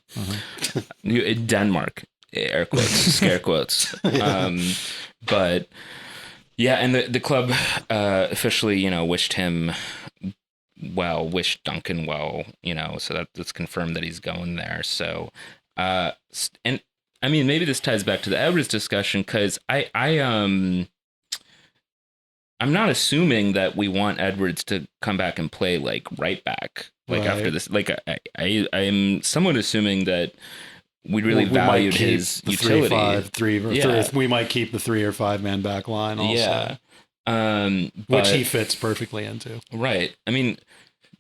Denmark, air quotes, scare quotes. But yeah, and the club officially, you know, wished Duncan well, you know, so that's confirmed that he's going there. So, and I mean, maybe this ties back to the Edwards discussion, because I'm not assuming that we want Edwards to come back and play like right back, like after this. Like I am somewhat assuming that we really valued his utility. We might keep the 3 or 5 man back line also. Yeah. Which he fits perfectly into. Right. I mean,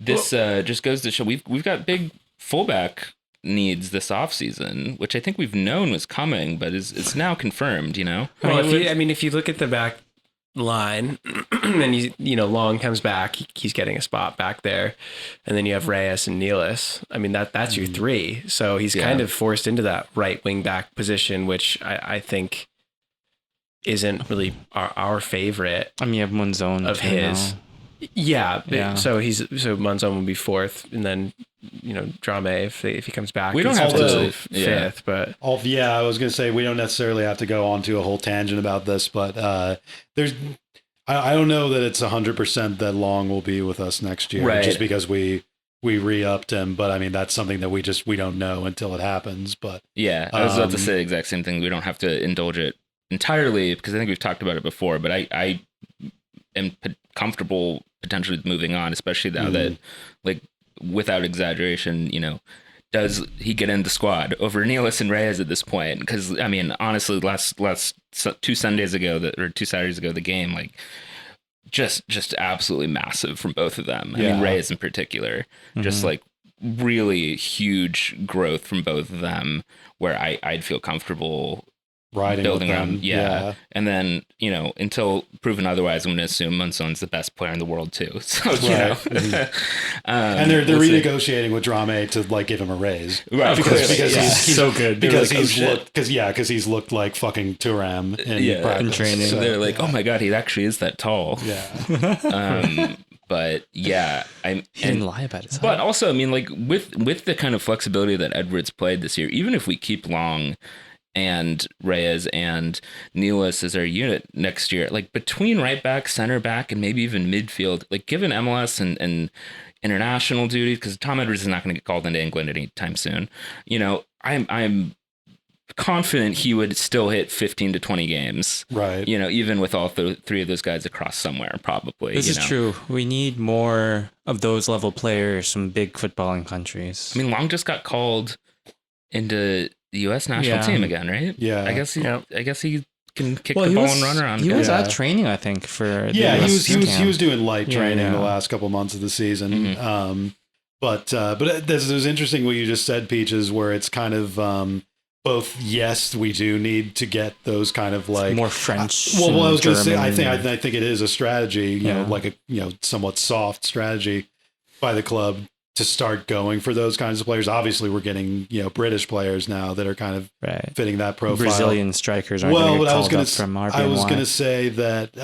this just goes to show we've got big fullback needs this offseason, which I think we've known was coming, but it's now confirmed, you know? Well, if you look at the back line and Long comes back, he's getting a spot back there, and then you have Reyes and Nealis. I mean, that's your 3. So he's kind of forced into that right wing back position, which I think isn't really our favorite. I mean, you have Monzon of his. Now. Yeah. So Monzon will be 4th, and then Drame if he comes back. We don't have to 5th, but I was gonna say we don't necessarily have to go on to a whole tangent about this, but I don't know that it's 100% that Long will be with us next year, just because we re-upped him. But I mean, that's something that we don't know until it happens. But yeah, I was about to say the exact same thing. We don't have to indulge it entirely, because I think we've talked about it before, but I am comfortable potentially moving on, especially now that, like, without exaggeration, does he get in the squad over Nealis and Reyes at this point? Because I mean, honestly, last 2 Saturdays ago, the game, like, just absolutely massive from both of them. I mean, Reyes in particular, just like really huge growth from both of them, where I'd feel comfortable riding building with around. them. Yeah. And then, you know, until proven otherwise, I'm going to assume Monson's the best player in the world too. So, you know. And they're we'll see. renegotiating with Drame to like give him a raise. Right. Because he's so good. Because like, because he's looked like fucking Turam in practice. in training. So they're like, oh my God, he actually is that tall. Yeah. But yeah, He didn't lie about his height. But also, I mean, like with the kind of flexibility that Edwards played this year, even if we keep Long and Reyes and Nealis as our unit next year, like between right back, center back, and maybe even midfield, like given MLS and international duties, because Tom Edwards is not going to get called into England anytime soon. You know, I'm confident he would still hit 15 to 20 games. Right. You know, even with all three of those guys across somewhere, probably. This is true. We need more of those level players from big footballing countries. I mean, Long just got called into the U.S. national team again, right? Yeah. I guess he can kick the ball and run around. He was Yeah. out training, I think, for he was doing light training Yeah. the last couple months of the season. But this was interesting what you just said, Peaches, where it's kind of both. Yes, we do need to get those kind of like more French. Well, I was going to say, I German. think it is a strategy, you know, like a somewhat soft strategy by the club to start going for those kinds of players. Obviously, we're getting British players now that are kind of fitting that profile. Brazilian strikers aren't going to get called up from RBNY. I was going to say that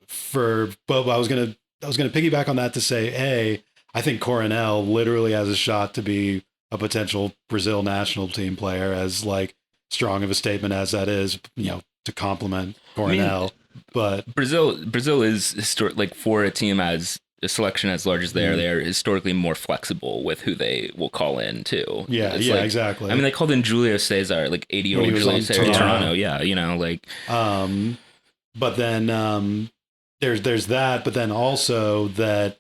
for Bob, I was going to piggyback on that to say, hey, I think Coronel literally has a shot to be a potential Brazil national team player, as like strong of a statement as that is, to compliment Coronel. I mean, but Brazil is like for a team as a selection as large as they are historically more flexible with who they will call in too. Yeah, it's exactly. I mean, they called in Julio Cesar, like 80-year-old Julio Cesar in Toronto. Yeah, like. But then there's that. But then also that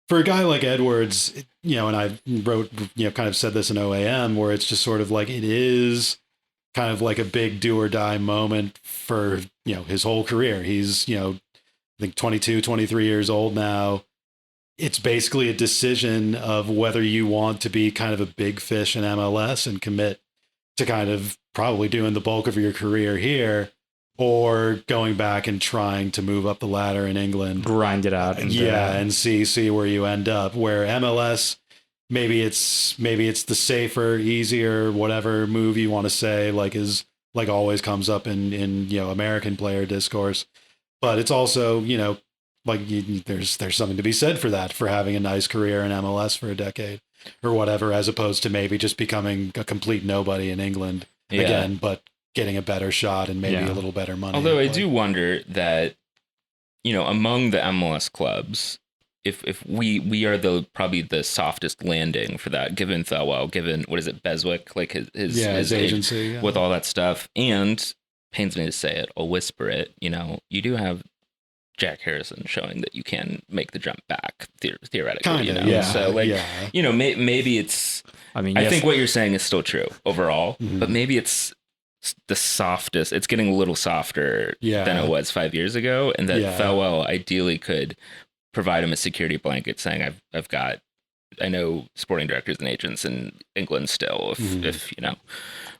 for a guy like Edwards, and I wrote, kind of said this in OAM, where it's just sort of like it is kind of like a big do or die moment for his whole career. He's I think 22, 23 years old now. It's basically a decision of whether you want to be kind of a big fish in MLS and commit to kind of probably doing the bulk of your career here, or going back and trying to move up the ladder in England, grind it out, and see where you end up. Where MLS, maybe it's the safer, easier, whatever move you want to say, like is like always comes up in American player discourse, but it's also there's something to be said for that, for having a nice career in MLS for a decade or whatever, as opposed to maybe just becoming a complete nobody in England again, but getting a better shot and maybe a little better money. Although I do wonder that, among the MLS clubs, if we are probably the softest landing for that, given Thelwell, given Beswick, like his agency, with all that stuff, and pains me to say it, I'll whisper it, you do have Jack Harrison showing that you can make the jump back theoretically, So maybe it's, I think what you're saying is still true overall, but maybe it's the softest, it's getting a little softer than it was 5 years ago. And that Thelwell ideally could provide him a security blanket saying, I know sporting directors and agents in England still, if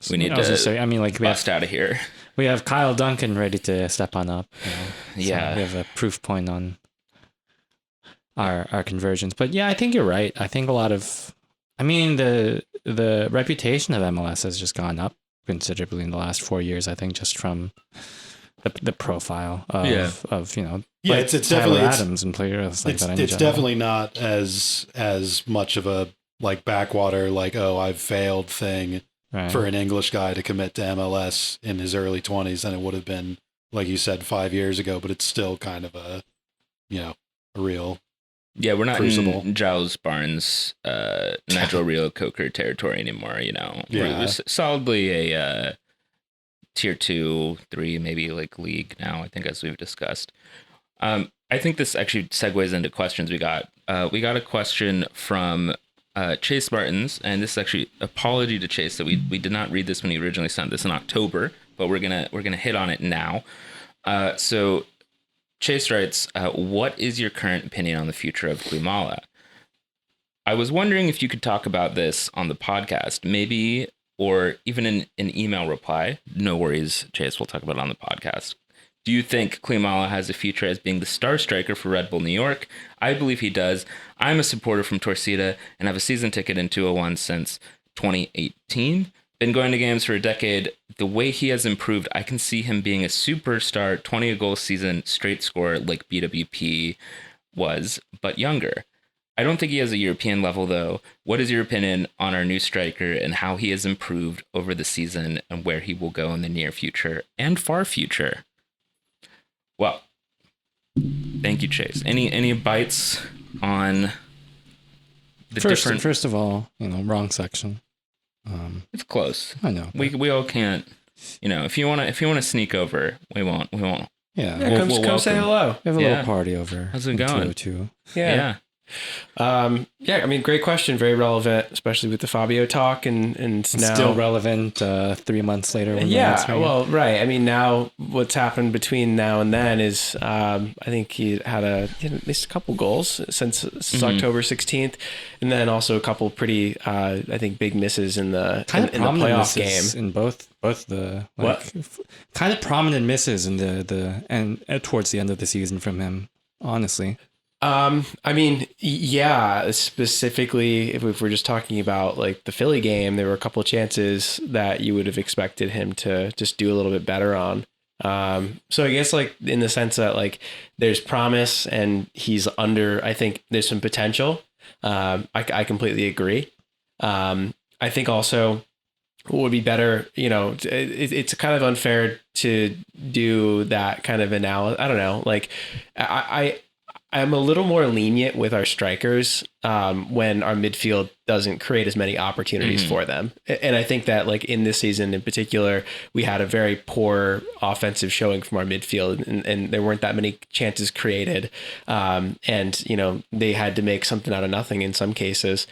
we need to bust out of here. We have Kyle Duncan ready to step on up. So we have a proof point on our conversions. But yeah, I think you're right. I think the reputation of MLS has just gone up considerably in the last 4 years. I think just from the profile of it's Tyler definitely Adams and players like that. It's definitely not as much of a like backwater, like, oh, I've failed thing for an English guy to commit to MLS in his early 20s than it would have been, like you said, 5 years ago. But it's still kind of a real. Yeah, we're not crucible. in Giles Barnes, Nigel Rio Coker territory anymore. We're solidly a tier 2, 3, maybe like league now, I think, as we've discussed. I think this actually segues into questions we got. We got a question from Chase Martins, and this is actually apology to Chase that we did not read this when he originally sent this in October, but we're gonna hit on it now. So Chase writes, what is your current opinion on the future of Glimala? I was wondering if you could talk about this on the podcast. Maybe or even an email reply. No worries, Chase, we'll talk about it on the podcast. Do you think Klimala has a future as being the star striker for Red Bull New York? I believe he does. I'm a supporter from Torcida and have a season ticket in 201 since 2018. Been going to games for a decade. The way he has improved, I can see him being a superstar 20-goal season straight scorer like BWP was, but younger. I don't think he has a European level, though. What is your opinion on our new striker and how he has improved over the season and where he will go in the near future and far future? Well, thank you, Chase. Any bites on the different... First of all, wrong section. It's close. I know. We all can't. If you want to sneak over, we won't. Yeah. Come say hello. We have a little party over. How's it going? 202. Yeah. I mean, great question. Very relevant, especially with the Fabio talk and now still relevant 3 months later. Well, right. I mean, now what's happened between now and then is I think he had at least a couple goals since October 16th, and then also a couple pretty I think big misses in the playoff game in both the kind of prominent misses in the and towards the end of the season from him. Honestly. I mean, yeah, specifically if we're just talking about like the Philly game, there were a couple of chances that you would have expected him to just do a little bit better on. So I guess like in the sense that like there's promise and I think there's some potential. I completely agree. I think also what would be better, it's kind of unfair to do that kind of analysis. I don't know. Like I'm a little more lenient with our strikers when our midfield doesn't create as many opportunities for them. And I think that like in this season in particular, we had a very poor offensive showing from our midfield and there weren't that many chances created. And, they had to make something out of nothing in some cases.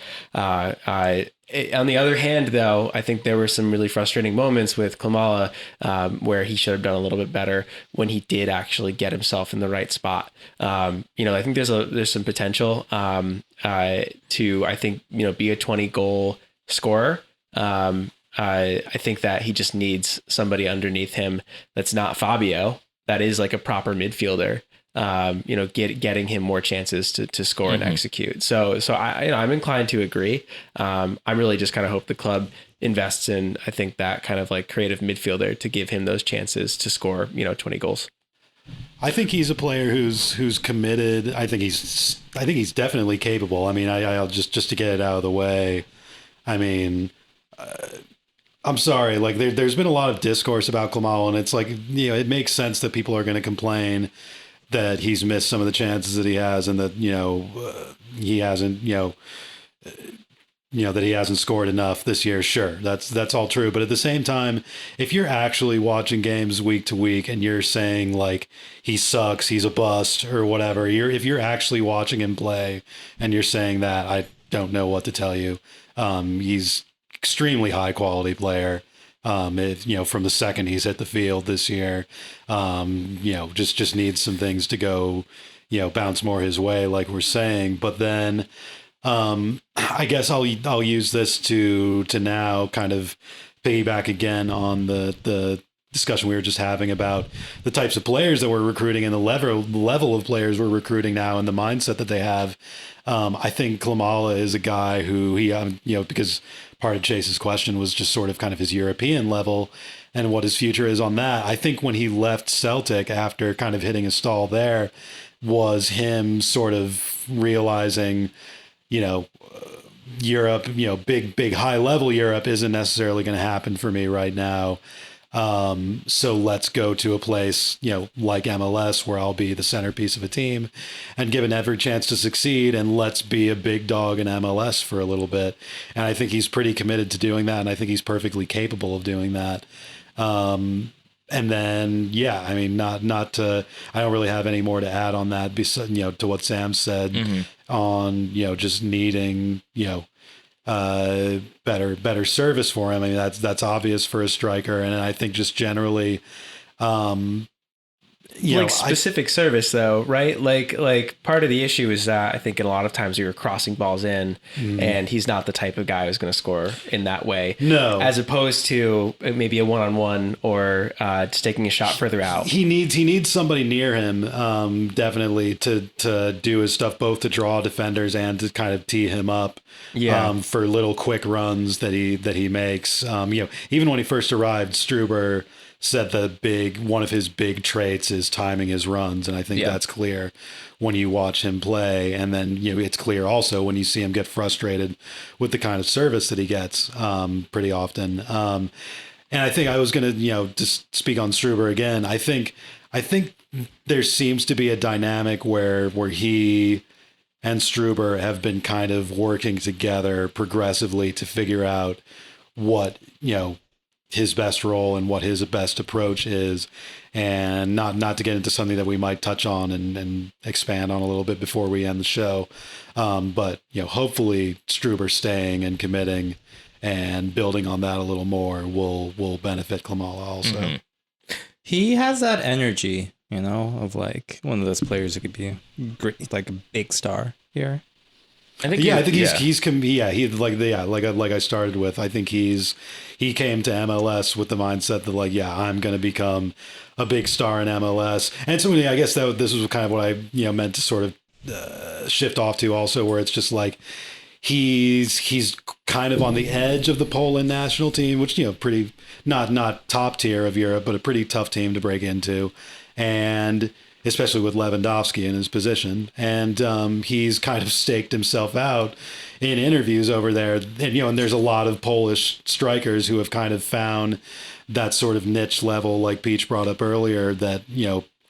On the other hand, though, I think there were some really frustrating moments with Klimala where he should have done a little bit better when he did actually get himself in the right spot. I think there's some potential to, I think, be a 20-goal scorer. I think that he just needs somebody underneath him that's not Fabio, that is like a proper midfielder. Getting him more chances to score and execute. So I'm inclined to agree. I really just kind of hope the club invests in, I think, that kind of like creative midfielder to give him those chances to score, 20 goals. I think he's a player who's committed. I think he's definitely capable. I mean, I'll just to get it out of the way. I mean, I'm sorry. Like there's been a lot of discourse about Klimala, and it's like, it makes sense that people are going to complain that he's missed some of the chances that he has, and that he hasn't that he hasn't scored enough this year. Sure, that's all true. But at the same time, if you're actually watching games week to week and you're saying like he sucks, he's a bust, or whatever, if you're actually watching him play and you're saying that, I don't know what to tell you. He's extremely high quality player. From the second he's hit the field this year, just needs some things to go, bounce more his way, like we're saying. But then, I guess I'll use this to now kind of piggyback again on the discussion we were just having about the types of players that we're recruiting and the level of players we're recruiting now and the mindset that they have. I think Klimala is a guy who because part of Chase's question was just sort of kind of his European level and what his future is on that. I think when he left Celtic after kind of hitting a stall there was him sort of realizing, Europe, big high level Europe isn't necessarily going to happen for me right now. So let's go to a place, like MLS where I'll be the centerpiece of a team and given every chance to succeed. And let's be a big dog in MLS for a little bit. And I think he's pretty committed to doing that. And I think he's perfectly capable of doing that. And then, I mean, I don't really have any more to add on that, to what Sam said on, just needing, better service for him. I mean, that's obvious for a striker. And I think just generally, specific service though, right? Like part of the issue is that I think a lot of times you're crossing balls in, and he's not the type of guy who's going to score in that way. No, as opposed to maybe a 1-on-1 or just taking a shot further out. He needs somebody near him, definitely to do his stuff, both to draw defenders and to kind of tee him up. For little quick runs that he makes. Even when he first arrived, Struber said one of his big traits is timing his runs, and I think that's clear when you watch him play. And then it's clear also when you see him get frustrated with the kind of service that he gets pretty often. And I think I was going to just speak on Struber again. I think there seems to be a dynamic where he and Struber have been kind of working together progressively to figure out what his best role and what his best approach is, and not to get into something that we might touch on and expand on a little bit before we end the show. But hopefully Struber staying and committing and building on that a little more will benefit Klimala also. Mm-hmm. He has that energy, of like one of those players who could be great, like a big star here. Like I started with, I think he came to MLS with the mindset that I'm going to become a big star in MLS. And so I guess this was kind of what I meant to sort of shift off to also, where it's just like he's kind of on the edge of the Poland national team, which pretty not top tier of Europe, but a pretty tough team to break into, and especially with Lewandowski in his position. And he's kind of staked himself out in interviews over there. And there's a lot of Polish strikers who have kind of found that sort of niche level, like Peach brought up earlier, that,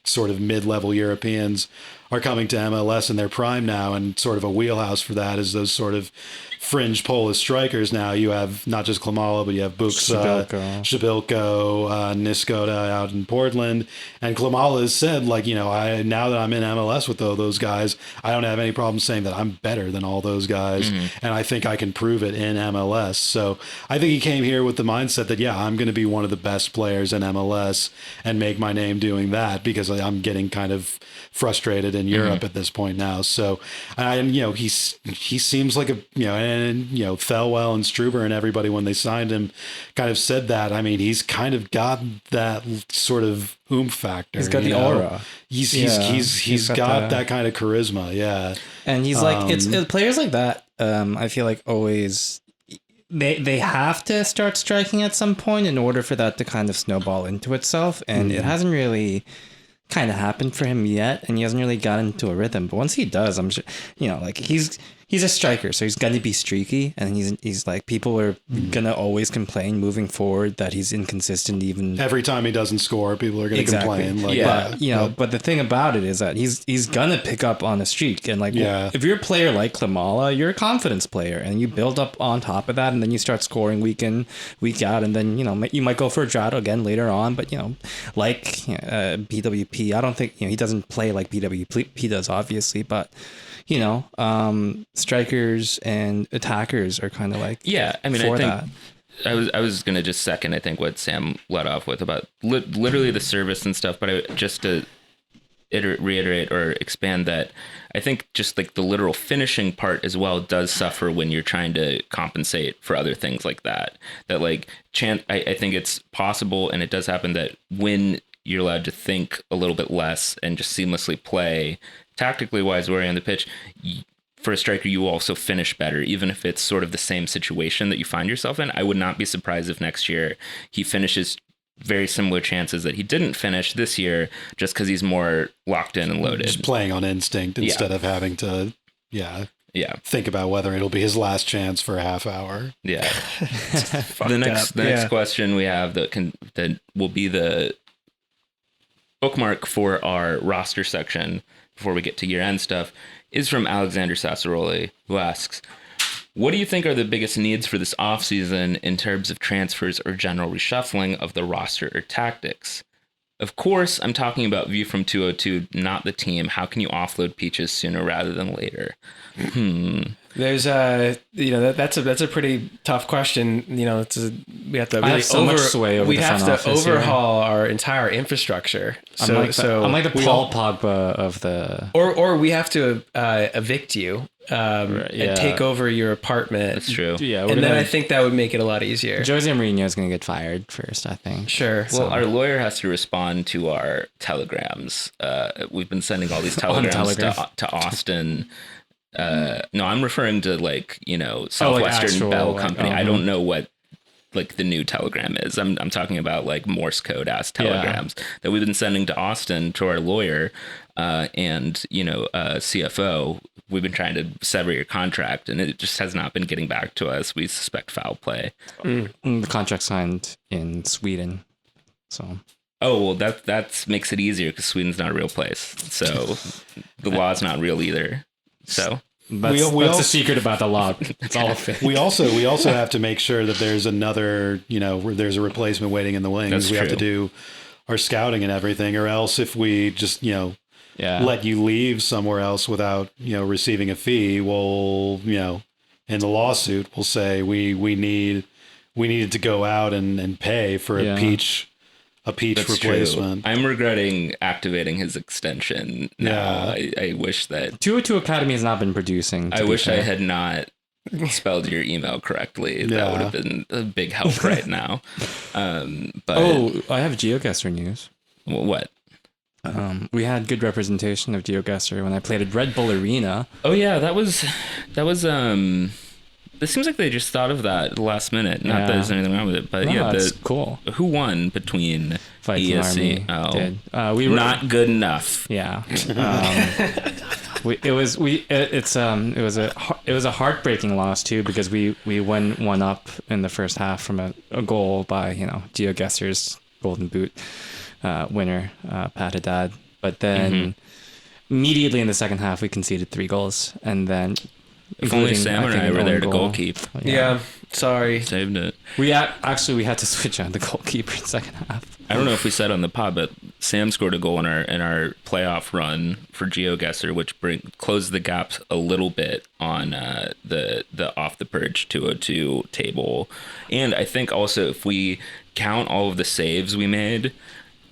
sort of mid-level Europeans are coming to MLS in their prime now, and sort of a wheelhouse for that is those sort of fringe Polish strikers. Now you have not just Klimala, but you have Buksa, Shabilko, Niskoda out in Portland. And Klimala has said, now that I'm in MLS with those guys, I don't have any problem saying that I'm better than all those guys. And I think I can prove it in MLS. So I think he came here with the mindset that, I'm going to be one of the best players in MLS and make my name doing that, because I'm getting kind of frustrated in Europe at this point now. So, he seems like Thelwell and Struber and everybody, when they signed him, kind of said that. I mean, he's kind of got that sort of oomph factor. He's got the aura. He's got that kind of charisma. Yeah. And he's like, it's players like that. I feel like always they have to start striking at some point in order for that to kind of snowball into itself. And it hasn't really kind of happened for him yet, and he hasn't really gotten into a rhythm. But once he does, I'm sure, he's a striker, so he's going to be streaky, and he's like, people are going to always complain moving forward that he's inconsistent. Even every time he doesn't score, people are going to complain. But the thing about it is that he's going to pick up on a streak, and if you're a player like Klimala, you're a confidence player, and you build up on top of that, and then you start scoring week in, week out, and then you might go for a drought again later on. But BWP, I don't think he doesn't play like BWP does, obviously, but strikers and attackers are kind of like, I think I was going to just second, I think, what Sam led off with about literally the service and stuff, but just to reiterate or expand that, I think just like the literal finishing part as well does suffer when you're trying to compensate for other things like that. That I think it's possible, and it does happen, that when you're allowed to think a little bit less and just seamlessly play tactically wise where you're on the pitch, for a striker, you also finish better, even if it's sort of the same situation that you find yourself in. I would not be surprised if next year he finishes very similar chances that he didn't finish this year, just because he's more locked in and loaded. Just playing on instinct instead of having to, think about whether it'll be his last chance for a half hour. Yeah. The next question we have that will be the bookmark for our roster section before we get to year-end stuff is from Alexander Sassaroli, who asks, what do you think are the biggest needs for this offseason in terms of transfers or general reshuffling of the roster or tactics? Of course, I'm talking about view from 202, not the team. How can you offload Peaches sooner rather than later? There's that's a pretty tough question. We have to really so much sway over we the have front to office, overhaul our entire infrastructure. I'm like the Paul Pogba of the or we have to evict you and take over your apartment. That's true. Yeah, and then I think that would make it a lot easier. Jose Mourinho is going to get fired first, I think. Sure. Well, our lawyer has to respond to our telegrams. We've been sending all these telegrams to Austin. No, I'm referring to Southwestern Bell Company. I don't know what the new telegram is. I'm talking about Morse code ass telegrams that we've been sending to Austin to our lawyer and CFO. We've been trying to sever your contract, and it just has not been getting back to us. We suspect foul play. The contract signed in Sweden, so. Oh, well, that makes it easier because Sweden's not a real place. So the law is not real either. So that's the secret about the law. It's all fake. We also have to make sure that there's another, there's a replacement waiting in the wings. That's we true. have to do our scouting and everything, or else if we just, let you leave somewhere else without, receiving a fee, we'll, in the lawsuit, we'll say we needed to go out and pay for a peach That's replacement. True. I'm regretting activating his extension now. Yeah. I wish that 202 Academy has not been producing. I wish I had not spelled your email correctly. That would have been a big help right now. But I have GeoGuessr news. What? We had good representation of GeoGuessr when I played at Red Bull Arena. Oh yeah, that was it seems like they just thought of that at the last minute. Not that there's anything wrong with it, but that's cool. Who won between Viking ESC? Army did. We were not good enough. Yeah. It was a heartbreaking loss too, because we went one up in the first half from a goal by GeoGuessr's Golden Boot winner Pat Haddad, but then immediately in the second half we conceded 3 goals, and then if only Sam and I were there to goalkeep. Yeah, sorry, saved it. We had to switch on the goalkeeper in the second half. I don't know if we said on the pod, but Sam scored a goal in our playoff run for GeoGuessr, which closed the gap a little bit on the off the purge 202 table. And I think also if we count all of the saves we made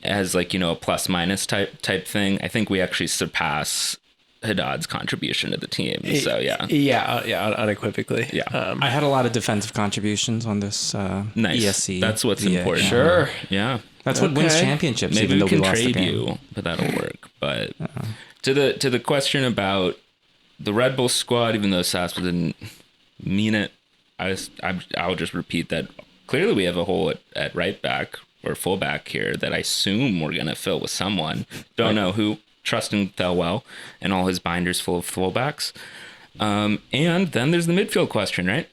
as a plus minus type thing, I think we actually surpass Haddad's contribution to the team. So unequivocally. Yeah. I had a lot of defensive contributions on this nice. ESC. That's what's VA. important. Sure. Yeah. That's what wins championships. Maybe even we though can we lost trade the game. you, but that'll work. But to the question about the Red Bull squad, even though Saspa didn't mean it, I'll just repeat that clearly we have a hole at right back or fullback here that I assume we're gonna fill with someone. Don't know who. Trust in Thelwell and all his binders full of fullbacks. And then there's the midfield question, right?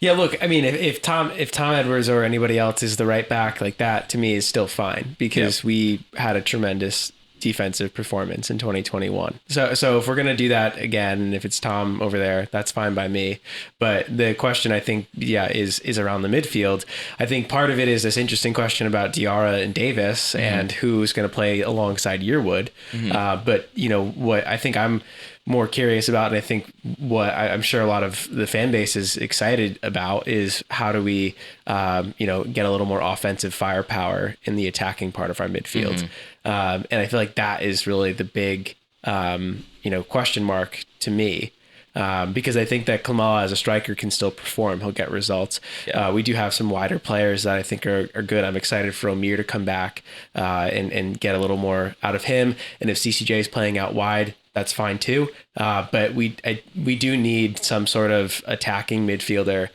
Yeah, look, I mean, if Tom Edwards or anybody else is the right back, that to me is still fine, because we had a tremendous defensive performance in 2021. So if we're going to do that again, and if it's Tom over there, that's fine by me. But the question, I think, is around the midfield. I think part of it is this interesting question about Diarra and Davis and who's going to play alongside Yearwood. But what I think I'm more curious about, and I think what I'm sure a lot of the fan base is excited about, is how do we, get a little more offensive firepower in the attacking part of our midfield. And I feel like that is really the big, question mark to me. Because I think that Klimala as a striker can still perform. He'll get results. Yeah. We do have some wider players that I think are good. I'm excited for Omir to come back and get a little more out of him. And if CCJ is playing out wide, that's fine too. But we do need some sort of attacking midfielder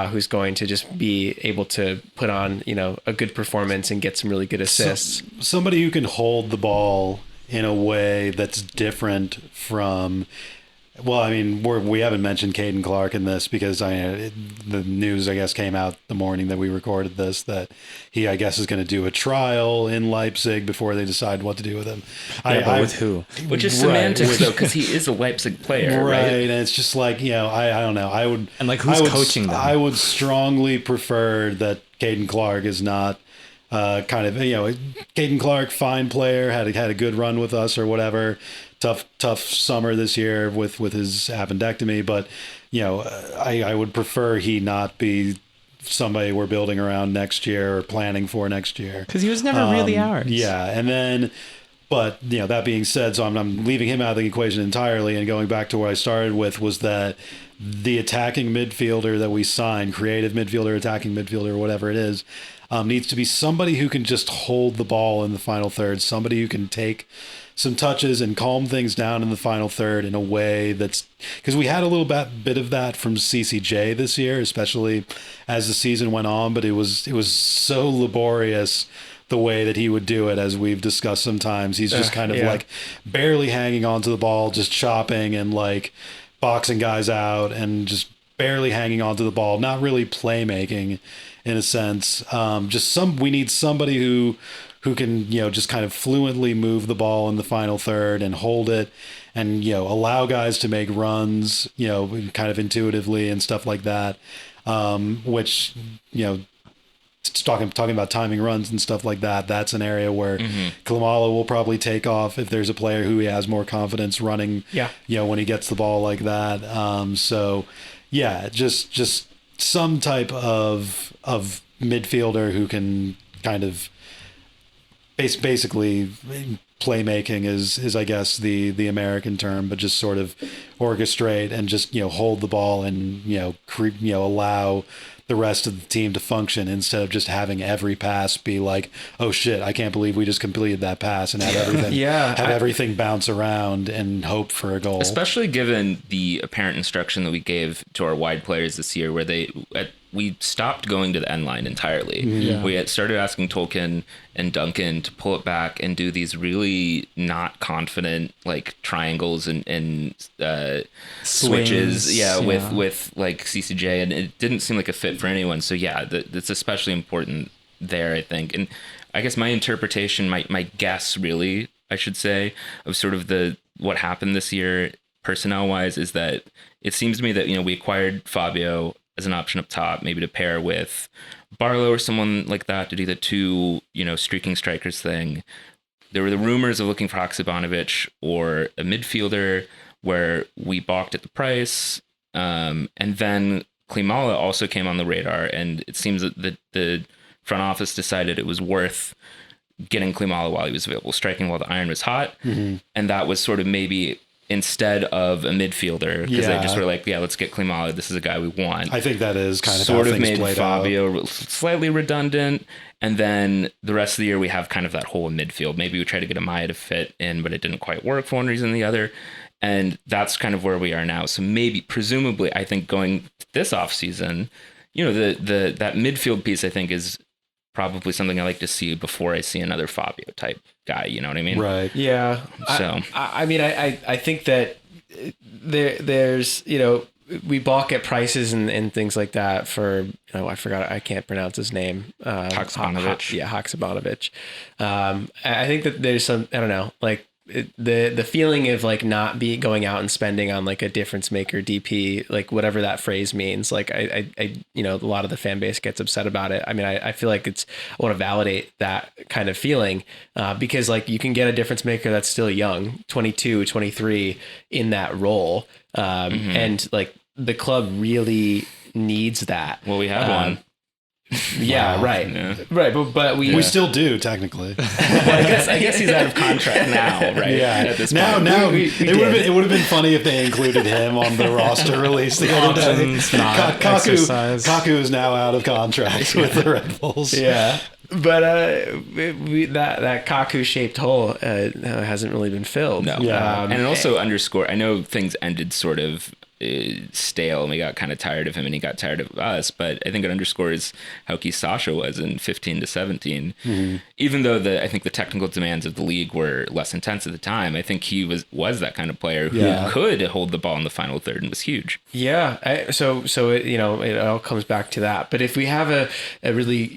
who's going to just be able to put on, a good performance and get some really good assists. Somebody who can hold the ball in a way that's different from... Well, I mean, we haven't mentioned Caden Clark in this because the news, I guess, came out the morning that we recorded this, that he, I guess, is going to do a trial in Leipzig before they decide what to do with him. But with who? Which is semantics, though, because he is a Leipzig player, right? And it's just I don't know. Who's coaching them? I would strongly prefer that Caden Clark is not kind of, Caden Clark, fine player, had a good run with us or whatever. Tough summer this year with his appendectomy, but I would prefer he not be somebody we're building around next year or planning for next year, because he was never really ours. Yeah, and then, but that being said, so I'm leaving him out of the equation entirely, and going back to where I started with was that the attacking midfielder that we signed, creative midfielder, attacking midfielder, whatever it is, needs to be somebody who can just hold the ball in the final third, somebody who can take some touches and calm things down in the final third in a way that's, because we had a little bit of that from CCJ this year, especially as the season went on, but it was so laborious the way that he would do it, as we've discussed sometimes. He's just kind of like barely hanging onto the ball, just chopping and like boxing guys out and just barely hanging onto the ball, not really playmaking in a sense. We need somebody who can, just kind of fluently move the ball in the final third and hold it and, allow guys to make runs, kind of intuitively and stuff like that. Which, talking about timing runs and stuff like that, that's an area where Klimala will probably take off if there's a player who he has more confidence running, when he gets the ball like that. Just some type of midfielder who can kind of basically playmaking is I guess the American term, but just sort of orchestrate and just hold the ball and allow the rest of the team to function, instead of just having every pass be like, oh shit, I can't believe we just completed that pass, and have everything everything bounce around and hope for a goal. Especially given the apparent instruction that we gave to our wide players this year, where we stopped going to the end line entirely. Yeah. We had started asking Tolkien and Duncan to pull it back and do these really not confident like triangles and switches. With like CCJ, and it didn't seem like a fit for anyone. So that's especially important there, I think. And I guess my interpretation, my guess really, I should say, of sort of what happened this year personnel wise is that it seems to me that, we acquired Fabio as an option up top, maybe to pair with Barlow or someone like that to do the two, streaking strikers thing. There were the rumors of looking for Haksabanovic or a midfielder, where we balked at the price. And then Klimala also came on the radar, and it seems that the front office decided it was worth getting Klimala while he was available, striking while the iron was hot. Mm-hmm. And that was sort of maybe instead of a midfielder, because they just were like, let's get Klimala. This is a guy we want. I think that is kind of sort how of things made Fabio slightly redundant. And then the rest of the year we have kind of that whole midfield. Maybe we tried to get Amaya to fit in, but it didn't quite work for one reason or the other. And that's kind of where we are now. So maybe, presumably, I think going this off season, that midfield piece, I think, is probably something I like to see before I see another Fabio type guy. You know what I mean? Right. Yeah. So I think that there's, we balk at prices and things like that for, I forgot, I can't pronounce his name. Haksabanovic. Haksabanovic. I think that there's some, I don't know, like the feeling of like not going out and spending on like a difference maker DP, like whatever that phrase means. Like I a lot of the fan base gets upset about it. I mean, I feel like I want to validate that kind of feeling because like you can get a difference maker that's still young, 22, 23 in that role. And like the club really needs that. Well, we have one. Yeah, right. Yeah. Right. But we still do technically. Well, I guess he's out of contract now, right? Yeah. At this now, point. it would have been funny if they included him on the roster release the other day. Kaku is now out of contract with the Red Bulls. Yeah. But that Kaku shaped hole hasn't really been filled. No. Yeah. And also underscore, I know things ended sort of stale and we got kind of tired of him and he got tired of us, but I think it underscores how key Sasha was in 15 to 17. Mm-hmm. Even though I think the technical demands of the league were less intense at the time, I think he was that kind of player who could hold the ball in the final third and was huge. Yeah. So it all comes back to that. But if we have a really,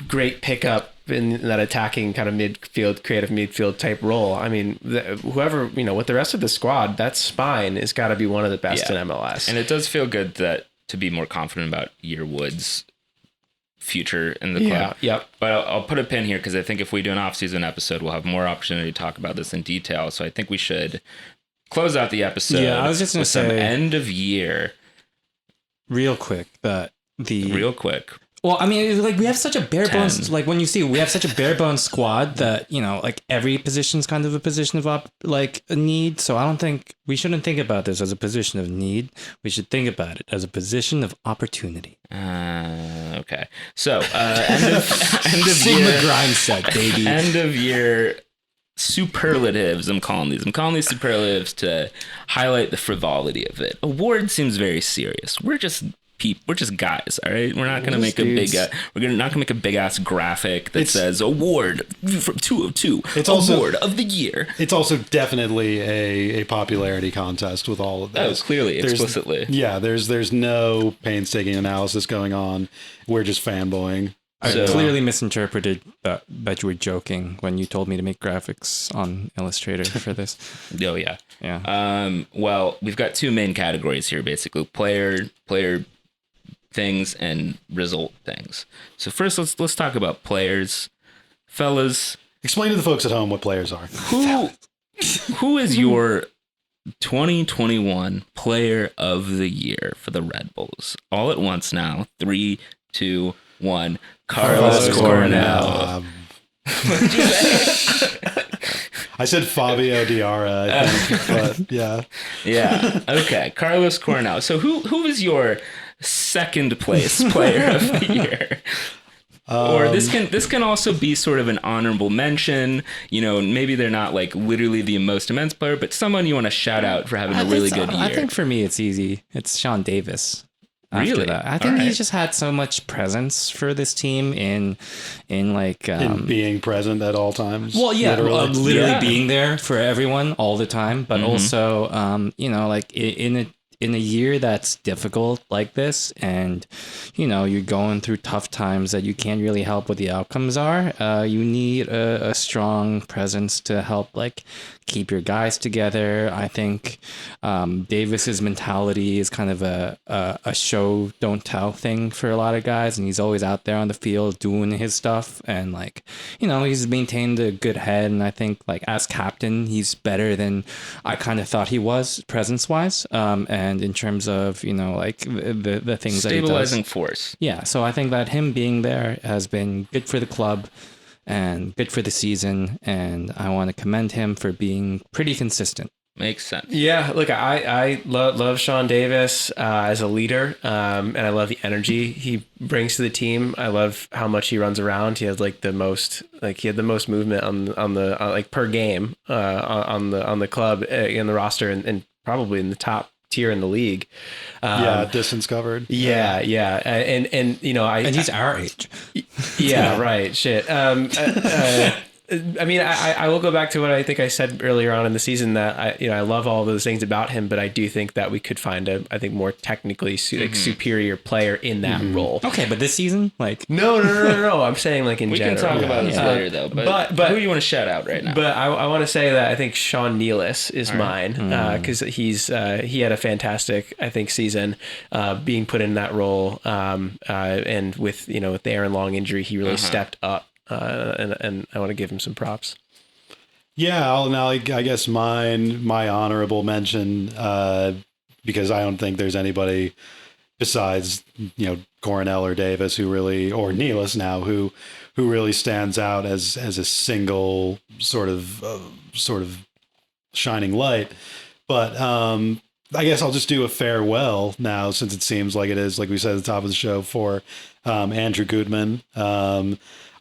great pickup in that attacking kind of midfield, creative midfield type role, I mean, whoever, with the rest of the squad, that spine has got to be one of the best in MLS. And it does feel good that to be more confident about Yearwood's future in the club. Yep. But I'll put a pin here because I think if we do an off-season episode, we'll have more opportunity to talk about this in detail. So I think we should close out the episode. Yeah, I was just going to say some end of year. Real quick, Real quick. Well, I mean, like we have such a bare bones, 10. like when you see we have such a bare bones squad that, you know, like every position's kind of a position of like a need. So I don't think we shouldn't think about this as a position of need. We should think about it as a position of opportunity. Okay. So end of Sigma year grind set, baby. end of year superlatives. I'm calling these superlatives to highlight the frivolity of it. Award seems very serious. We're just guys, all right. We're not gonna make dudes. not gonna make a big ass graphic that says award from 202. It's award also of the year. It's also definitely a popularity contest with all of this. Oh, clearly, explicitly. There's no painstaking analysis going on. We're just fanboying. I So- clearly misinterpreted that you were joking when you told me to make graphics on Illustrator for this. Oh yeah. Yeah. Well, we've got two main categories here, basically player things and result things. So first, let's talk about players, fellas. Explain to the folks at home what players are. Who is your 2021 player of the year for the Red Bulls? All at once now. 3, 2, 1. Carlos Coronel. I said Fabio Diarra, I think, but yeah. Yeah. Okay. Carlos Coronel. So who is your second place player of the year? Or this can also be sort of an honorable mention. You know, maybe they're not like literally the most immense player, but someone you want to shout out for having a really good year. I think for me it's easy. It's Sean Davis. After Really? that. I think he's just had so much presence for this team in Being present at all times. well, yeah, literally Yeah. being there for everyone all the time, but also, you know, like in a year that's difficult like this, and you know you're going through tough times that you can't really help what the outcomes are. You need a strong presence to help like keep your guys together. I think Davis's mentality is kind of a show don't tell thing for a lot of guys, and he's always out there on the field doing his stuff, and like, you know, he's maintained a good head, and I think like as captain he's better than I kind of thought he was presence wise, and in terms of, you know, like the things that he does. Stabilizing force. Yeah, so I think that him being there has been good for the club and good for the season, and I want to commend him for being pretty consistent. Makes sense. Yeah, look, I love Sean Davis as a leader, and I love the energy he brings to the team. I love how much he runs around. He has like the most movement on the like per game on the club in the roster, and probably in the top tier in the league. Distance covered. Yeah. And you know, And he's our age. yeah, right. Shit. I mean, I will go back to what I think I said earlier on in the season, that I love all those things about him, but I do think that we could find a more technically superior player in that role. Okay, but this season, like, No. I'm saying like in We general. can talk about this later though. But but- who do you want to shout out right now? But I want to say that I think Sean Nealis is mine, because he had a fantastic, I think, season being put in that role, and with the Aaron Long injury, he really stepped up, and I want to give him some props. Yeah, I guess my honorable mention, because I don't think there's anybody besides Coronel or Davis or Nealis now who really stands out as a single sort of shining light. But I guess I'll just do a farewell now, since it seems like it is, like we said at the top of the show, for Andrew Gutman.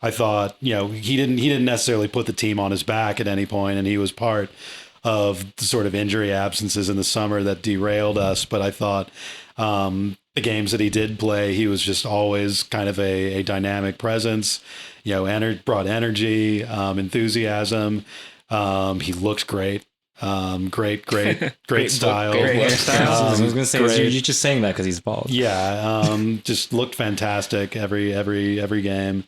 I thought, he didn't necessarily put the team on his back at any point, and he was part of the sort of injury absences in the summer that derailed us. But I thought the games that he did play, he was just always kind of a dynamic presence, brought energy, enthusiasm. He looked great. Great style. Great hairstyle. I was gonna say, great. you're just saying that because he's bald. Yeah, just looked fantastic every game.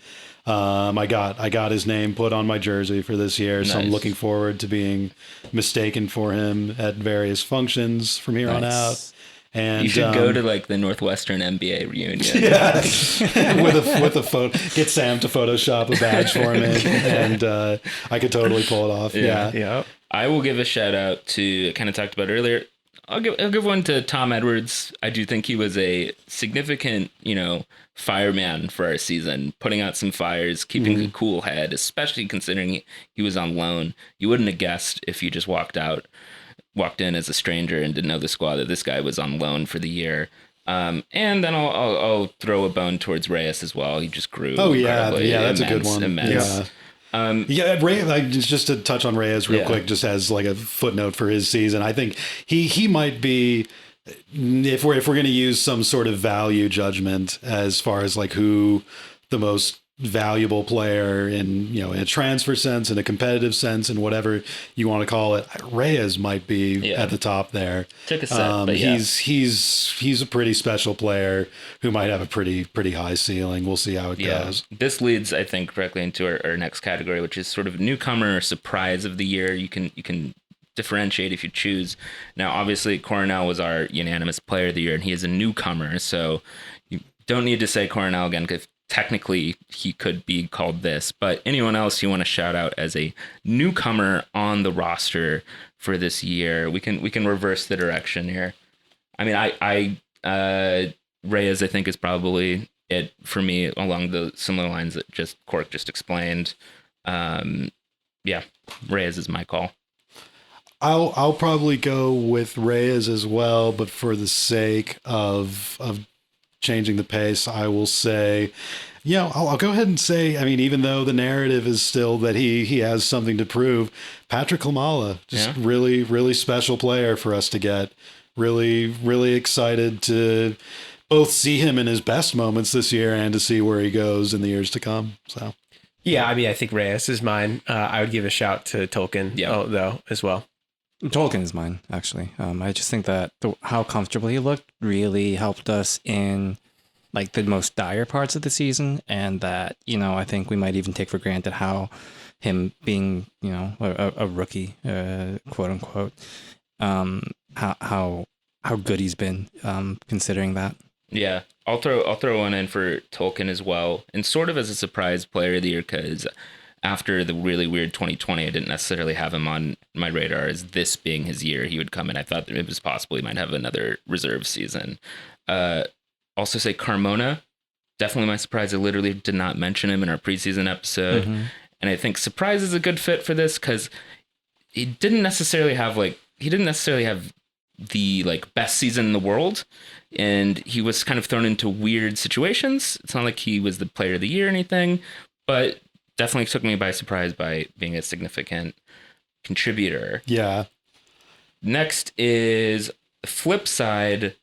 I got his name put on my jersey for this year, so I'm Nice. looking forward to being mistaken for him at various functions from here on out. And you should go to like the Northwestern NBA reunion. Yeah, with a photo. Get Sam to Photoshop a badge for me, and I could totally pull it off. Yeah. I will give a shout out to, I kind of talked about earlier. I'll give one to Tom Edwards. I do think he was a significant, fireman for our season, putting out some fires, keeping a cool head, especially considering he was on loan. You wouldn't have guessed if you just walked in as a stranger and didn't know the squad that this guy was on loan for the year. And then I'll throw a bone towards Reyes as well. He just grew. Oh yeah, that's a good one. Immense. Yeah. Reyes, just to touch on Reyes real quick, just as like a footnote for his season. I think he might be, if we're going to use some sort of value judgment as far as like who the most valuable player in a transfer sense, in a competitive sense, and whatever you want to call it, Reyes might be at the top there. Took a set, but he's a pretty special player who might have a pretty high ceiling. We'll see how it goes. This leads, I think, directly into our next category, which is sort of newcomer or surprise of the year. You can differentiate if you choose. Now, obviously, Coronel was our unanimous player of the year, and he is a newcomer, so you don't need to say Coronel again, because technically he could be called this, but anyone else you want to shout out as a newcomer on the roster for this year, we can reverse the direction here. I mean, Reyes, I think, is probably it for me along the similar lines that Cork just explained. Reyes is my call. I'll probably go with Reyes as well, but for the sake of changing the pace, I will say, I'll go ahead and say, I mean, even though the narrative is still that he has something to prove, Patrick Klimala, really, really special player for us to get. Really, really excited to both see him in his best moments this year and to see where he goes in the years to come. So, yeah, I mean, I think Reyes is mine. I would give a shout to Tolkien, though, as well. Tolkien is mine, actually. I just think that how comfortable he looked really helped us in like the most dire parts of the season, and that I think we might even take for granted how him being a rookie, quote unquote, how good he's been, considering that. Yeah, I'll throw one in for Tolkien as well, and sort of as a surprise player of the year, because after the really weird 2020, I didn't necessarily have him on my radar as this being his year. He would come in. I thought that it was possible he might have another reserve season. Also say Carmona, definitely my surprise. I literally did not mention him in our preseason episode. Mm-hmm. And I think surprise is a good fit for this because he didn't necessarily have the like best season in the world. And he was kind of thrown into weird situations. It's not like he was the player of the year or anything, but definitely took me by surprise by being a significant contributor. Yeah. Next is the flip side,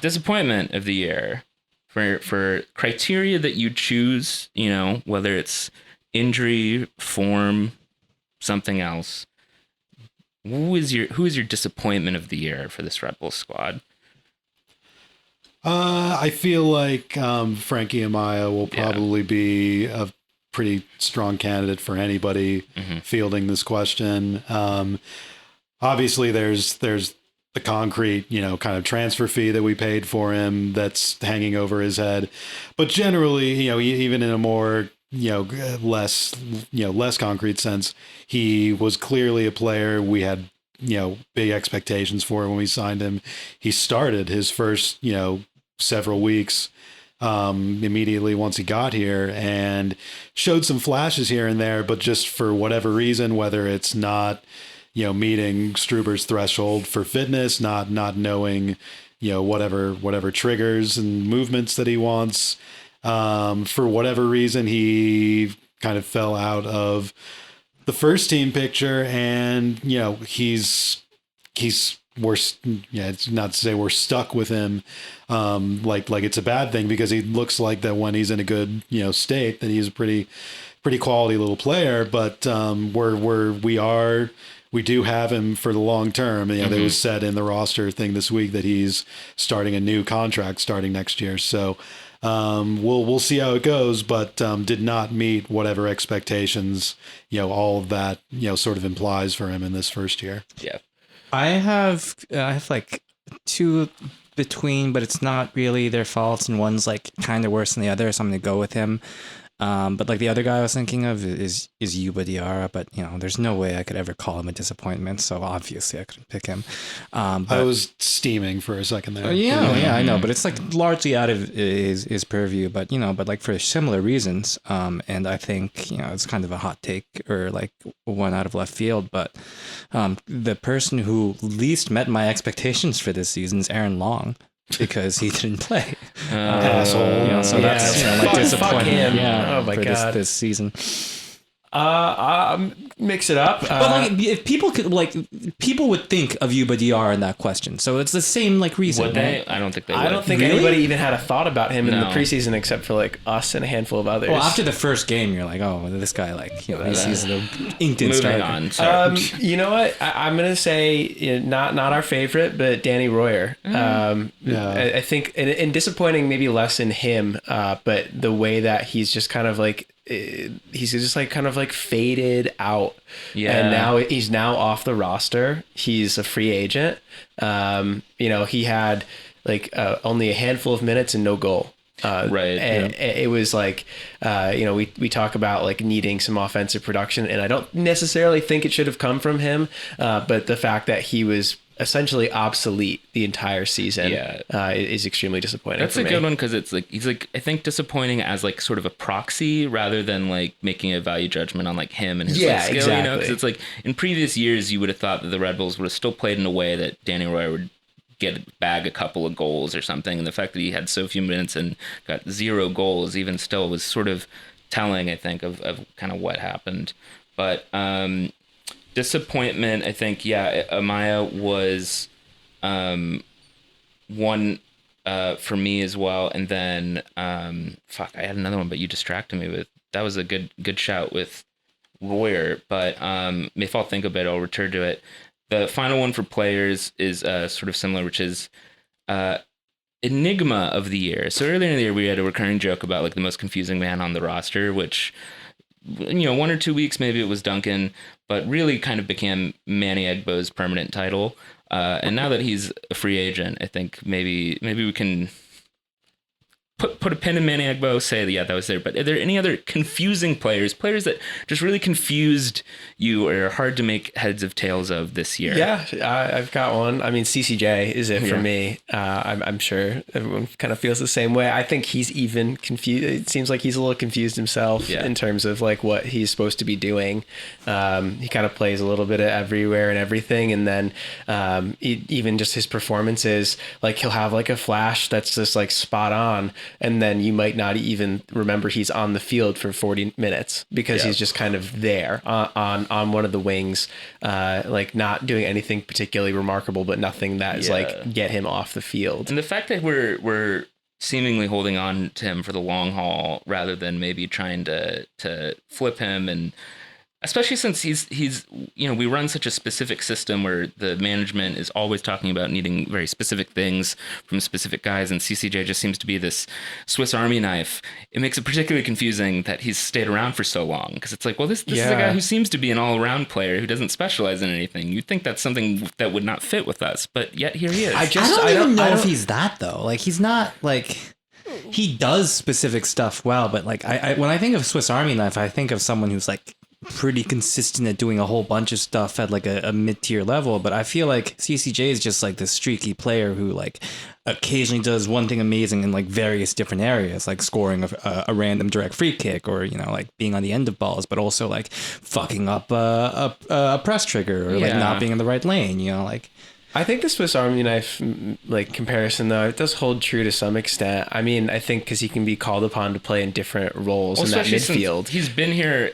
disappointment of the year. For criteria that you choose, whether it's injury, form, something else. Who is your disappointment of the year for this Red Bull squad? I feel like Frankie Amaya will probably be a pretty strong candidate for anybody fielding this question. Obviously, there's the concrete, kind of transfer fee that we paid for him that's hanging over his head. But generally, even in a more, less concrete sense, he was clearly a player we had, big expectations for when we signed him. He started his first, several weeks immediately once he got here and showed some flashes here and there, but just for whatever reason, whether it's not, meeting Struber's threshold for fitness, not knowing, whatever triggers and movements that he wants, for whatever reason, he kind of fell out of the first team picture, and, it's not to say we're stuck with him, like it's a bad thing, because he looks like that when he's in a good, state, that he's a pretty quality little player, but, we do have him for the long term. There was said in the roster thing this week that he's starting a new contract starting next year. So we'll see how it goes, but did not meet whatever expectations, all of that, sort of implies for him in this first year. Yeah. I have like two between, but it's not really their faults, and one's like kind of worse than the other, so I'm gonna go with him. But like the other guy I was thinking of is Yuba Diarra, but there's no way I could ever call him a disappointment, so obviously I couldn't pick him. But, I was steaming for a second there. Yeah, I know, but it's like largely out of his purview, but like for similar reasons. And I think it's kind of a hot take or like one out of left field, but the person who least met my expectations for this season is Aaron Long. Because he didn't play, asshole. So that's like disappointing. Yeah, oh my god, this season. Mix it up. But like, if people could, like, people would think of Yuba Diarra in that question. So it's the same like reason. Would they? I don't think they would. I don't think anybody even had a thought about him in the preseason except for like us and a handful of others. Well, after the first game, you're like, oh, this guy, like, he's the inked in starter. On. You know what? I'm gonna say not our favorite, but Danny Royer. I think, and disappointing maybe less in him, but the way that he's just kind of like. He's just like kind of like faded out, and now he's off the roster. He's a free agent. He had like only a handful of minutes and no goal. Right. And it was like, we talk about like needing some offensive production, and I don't necessarily think it should have come from him. But the fact that he was essentially obsolete the entire season is extremely disappointing. That's a good one, because it's like he's like, I think, disappointing as like sort of a proxy rather than like making a value judgment on like him and his skill. Exactly. Because it's like in previous years you would have thought that the Red Bulls would have still played in a way that Danny Royer would bag a couple of goals or something, and the fact that he had so few minutes and got 0 goals even still was sort of telling, I think, of kind of what happened. But disappointment, I think, Amaya was one for me as well. And then I had another one, but you distracted me with that. Was a good shout with Royer, but if I'll think of it, I'll return to it. The final one for players is sort of similar, which is Enigma of the Year. So earlier in the year we had a recurring joke about like the most confusing man on the roster, which 1 or 2 weeks maybe it was Duncan, but really kind of became Manny Egbo's permanent title. And now that he's a free agent, I think maybe we can put a pin in Manny Egbo, say that was there. But are there any other confusing players that just really confused you or are hard to make heads of tails of this year? Yeah, I've got one. I mean, CCJ is it for me. I'm sure everyone kind of feels the same way. I think he's even confused. It seems like he's a little confused himself in terms of like what he's supposed to be doing. He kind of plays a little bit of everywhere and everything. And then even just his performances, like he'll have like a flash that's just like spot on. And then you might not even remember he's on the field for 40 minutes because he's just kind of there on one of the wings, like not doing anything particularly remarkable, but nothing that is like get him off the field. And the fact that we're seemingly holding on to him for the long haul rather than maybe trying to flip him, and especially since he's we run such a specific system where the management is always talking about needing very specific things from specific guys, and CCJ just seems to be this Swiss Army knife. It makes it particularly confusing that he's stayed around for so long, because it's like, well, this is a guy who seems to be an all-around player who doesn't specialize in anything. You'd think that's something that would not fit with us, but yet here he is. I don't even know if he's that, though. Like, he's not like... He does specific stuff well, but like when I think of Swiss Army knife, I think of someone who's like pretty consistent at doing a whole bunch of stuff at like a mid-tier level. But I feel like CCJ is just like this streaky player who like occasionally does one thing amazing in like various different areas, like scoring a random direct free kick, or like being on the end of balls, but also like fucking up a press trigger, or like not being in the right lane, like. I think the Swiss Army knife like comparison, though, it does hold true to some extent. I mean, I think because he can be called upon to play in different roles in that midfield. He's been here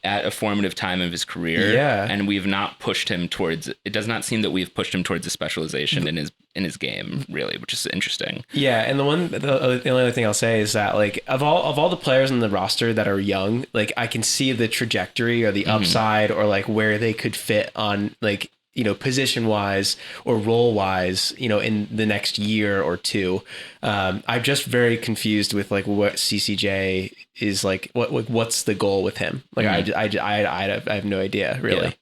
at a formative time of his career, and we've not pushed him towards. It does not seem that we've pushed him towards a specialization in his game, really, which is interesting. Yeah, and the only other thing I'll say is that like of all the players on the roster that are young, like I can see the trajectory or the upside or like where they could fit on like. Position wise or role wise, in the next year or two. I'm just very confused with like what CCJ is like. What's the goal with him? Like I have no idea really. Yeah.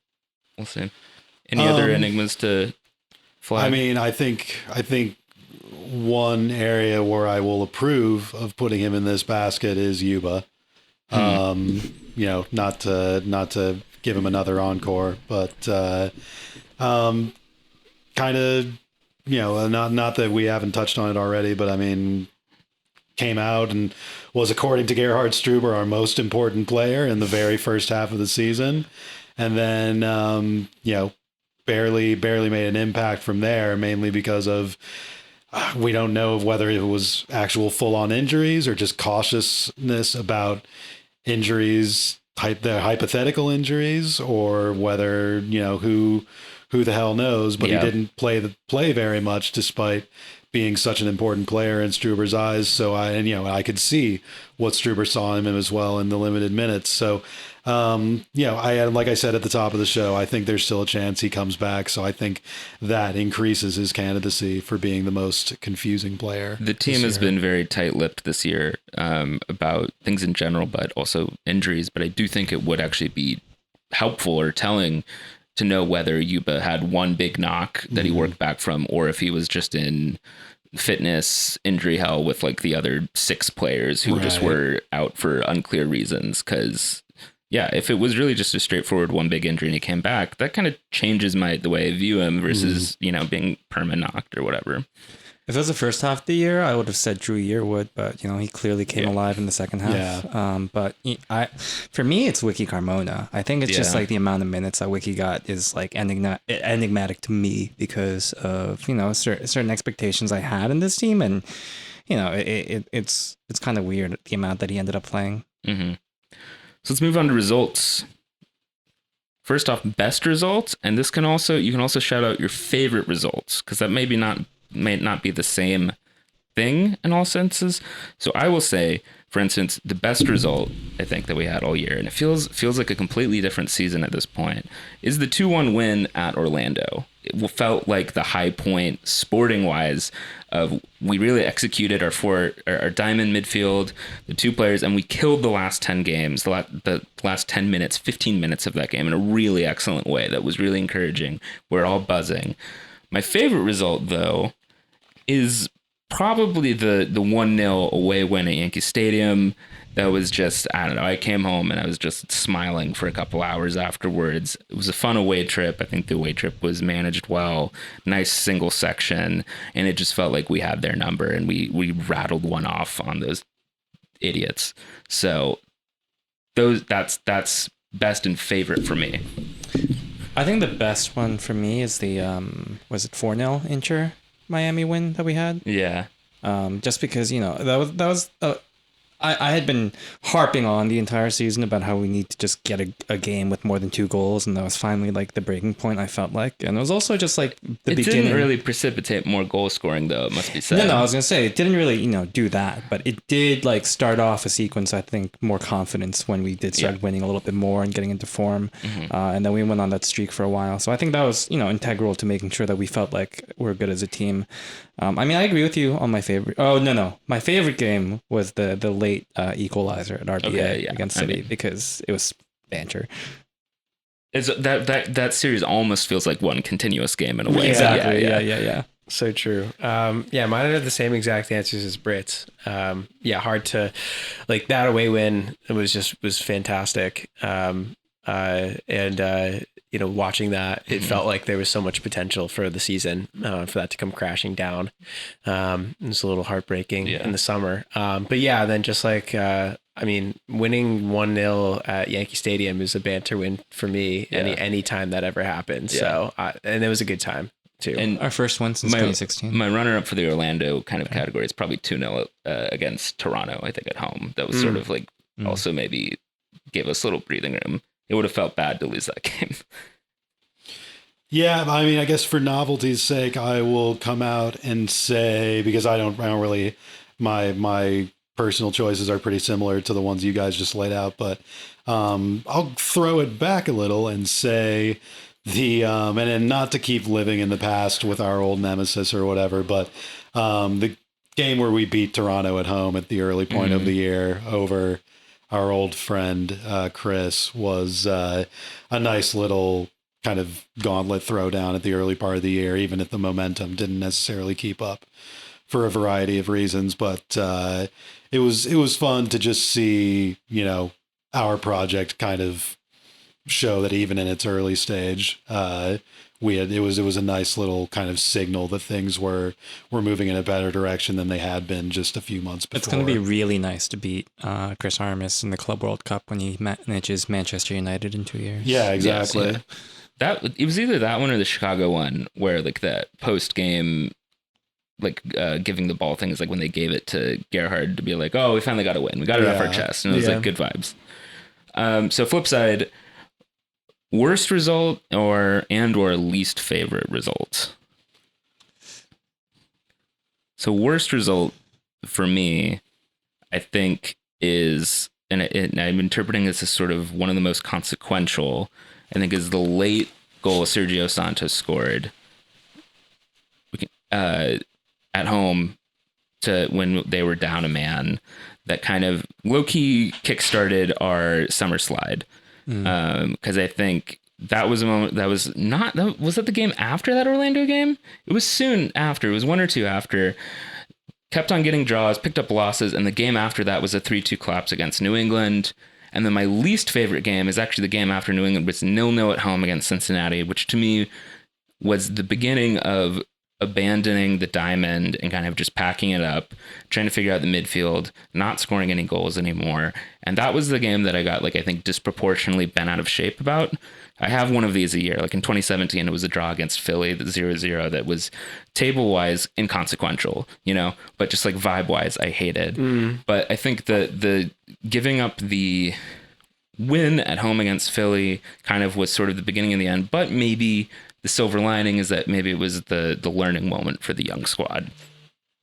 We'll see. Any other enigmas to flag? I mean, I think one area where I will approve of putting him in this basket is Yuba. Not to give him another encore, but kind of, not that we haven't touched on it already, but I mean, came out and was, according to Gerhard Struber, our most important player in the very first half of the season. And then, barely made an impact from there, mainly because of, we don't know whether it was actual full-on injuries or just cautiousness about injuries, the hypothetical injuries, or whether, who the hell knows, but he didn't play very much despite being such an important player in Struber's eyes. So I could see what Struber saw in him as well in the limited minutes. So, like I said at the top of the show, I think there's still a chance he comes back. So I think that increases his candidacy for being the most confusing player. The team has been very tight-lipped this year about things in general, but also injuries. But I do think it would actually be helpful or telling to know whether Yuba had one big knock that he worked back from, or if he was just in fitness injury hell with like the other 6 players who just were out for unclear reasons. Because if it was really just a straightforward one big injury and he came back, that kind of changes the way I view him versus being perma knocked or whatever. If it was the first half of the year, I would have said Drew Yearwood, but he clearly came alive in the second half. Yeah. But for me, it's Wiki Carmona. I think it's just like the amount of minutes that Wiki got is like enigmatic to me because of certain expectations I had in this team, and it's kind of weird the amount that he ended up playing. Mm-hmm. So let's move on to results. First off, best results, and you can also shout out your favorite results, because that may not be the same thing in all senses. So I will say, for instance, the best result I think that we had all year, and it feels like a completely different season at this point, is the 2-1 win at Orlando. It felt like the high point sporting wise of we really executed our diamond midfield, the 2 players, and we killed the last 10 games, the last 10 minutes, 15 minutes of that game in a really excellent way. That was really encouraging. We're all buzzing. My favorite result, though, is probably the 1-0 away win at Yankee Stadium. That was just, I don't know, I came home and I was just smiling for a couple hours afterwards. It was a fun away trip. I think the away trip was managed well, nice single section, and it just felt like we had their number and we rattled one off on those idiots. So that's best and favorite for me. I think the best one for me is the was it 4-0 Inter Miami win that we had? Yeah. Just because that was I had been harping on the entire season about how we need to just get a game with more than 2 goals, and that was finally like the breaking point, I felt like. And it was also just like the beginning. It didn't really precipitate more goal scoring, though, it must be said. No, I was gonna say it didn't really do that, but it did like start off a sequence, I think, more confidence when we did start winning a little bit more and getting into form. And then we went on that streak for a while, so I think that was integral to making sure that we felt like we're good as a team. I mean, I agree with you on my favorite. Oh no, my favorite game was the late equalizer at RBA against City, because it was banter. It's that series almost feels like one continuous game in a way. Exactly. Yeah. So true. Mine are the same exact answers as Brit's. Hard to like that away win. It was fantastic. Watching that, it felt like there was so much potential for the season, for that to come crashing down. It was a little heartbreaking in the summer. Then just like, winning 1-0 at Yankee Stadium is a banter win for me any time that ever happened. Yeah. So, and it was a good time too. And our first one since 2016. My runner-up for the Orlando kind of category is probably 2-0 against Toronto, I think, at home. That was sort of like also maybe gave us a little breathing room. It would have felt bad to lose that game. Yeah, I mean, I guess for novelty's sake, I will come out and say, because I don't really, my personal choices are pretty similar to the ones you guys just laid out, but I'll throw it back a little and say and not to keep living in the past with our old nemesis or whatever, but the game where we beat Toronto at home at the early point of the year over our old friend Chris was a nice little kind of gauntlet throwdown at the early part of the year, even if the momentum didn't necessarily keep up for a variety of reasons, but it was fun to just see, our project kind of show that even in its early stage, it was a nice little kind of signal that things were moving in a better direction than they had been just a few months before. It's going to be really nice to beat Chris Armas in the Club World Cup when he manages Manchester United in 2 years. Yeah, exactly. Yes, yeah. It was either that one or the Chicago one where like that post game, like giving the ball things, like when they gave it to Gerhard to be like, oh, we finally got a win, we got it off our chest, and it was like good vibes. So flip side, worst result or least favorite result. So worst result for me, I think is, and I'm interpreting this as sort of one of the most consequential, I think, is the late goal Sergio Santos scored at home to when they were down a man, that kind of low-key kickstarted our summer slide. Because I think that was a moment that was not, was that the game after that Orlando game? It was soon after. It was 1 or 2 after. Kept on getting draws, picked up losses, and the game after that was a 3-2 collapse against New England. And then my least favorite game is actually the game after New England, but it's 0-0 at home against Cincinnati, which to me was the beginning of abandoning the diamond and kind of just packing it up, trying to figure out the midfield, not scoring any goals anymore. And that was the game that I got, like, I think disproportionately bent out of shape about. I have one of these a year. Like in 2017, it was a draw against Philly, the 0-0 that was table-wise inconsequential, but just like vibe-wise, I hated. But I think the giving up the win at home against Philly kind of was sort of the beginning and the end, but maybe the silver lining is that maybe it was the learning moment for the young squad.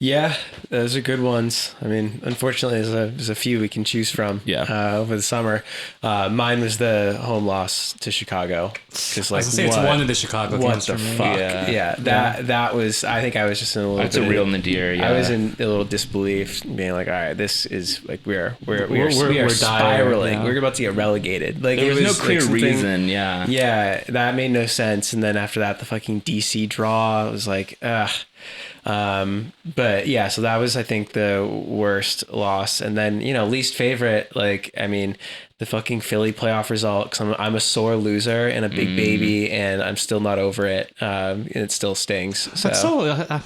Yeah, those are good ones. I mean, unfortunately, there's a few we can choose from over the summer. Mine was the home loss to Chicago. Because it's one of the Chicago games. What the fuck? Yeah, that was, I think I was just in a little That's a real nadir, yeah. I was in a little disbelief, being like, all right, this is like, we're spiraling. Yeah. We're about to get relegated. Like, there was no clear like reason, yeah. Yeah, that made no sense. And then after that, the fucking DC draw, it was like, ugh. But yeah, so that was, I think, the worst loss. And then, least favorite, like, I mean, the fucking Philly playoff result, because I'm a sore loser and a big baby, and I'm still not over it. And it still stings. So,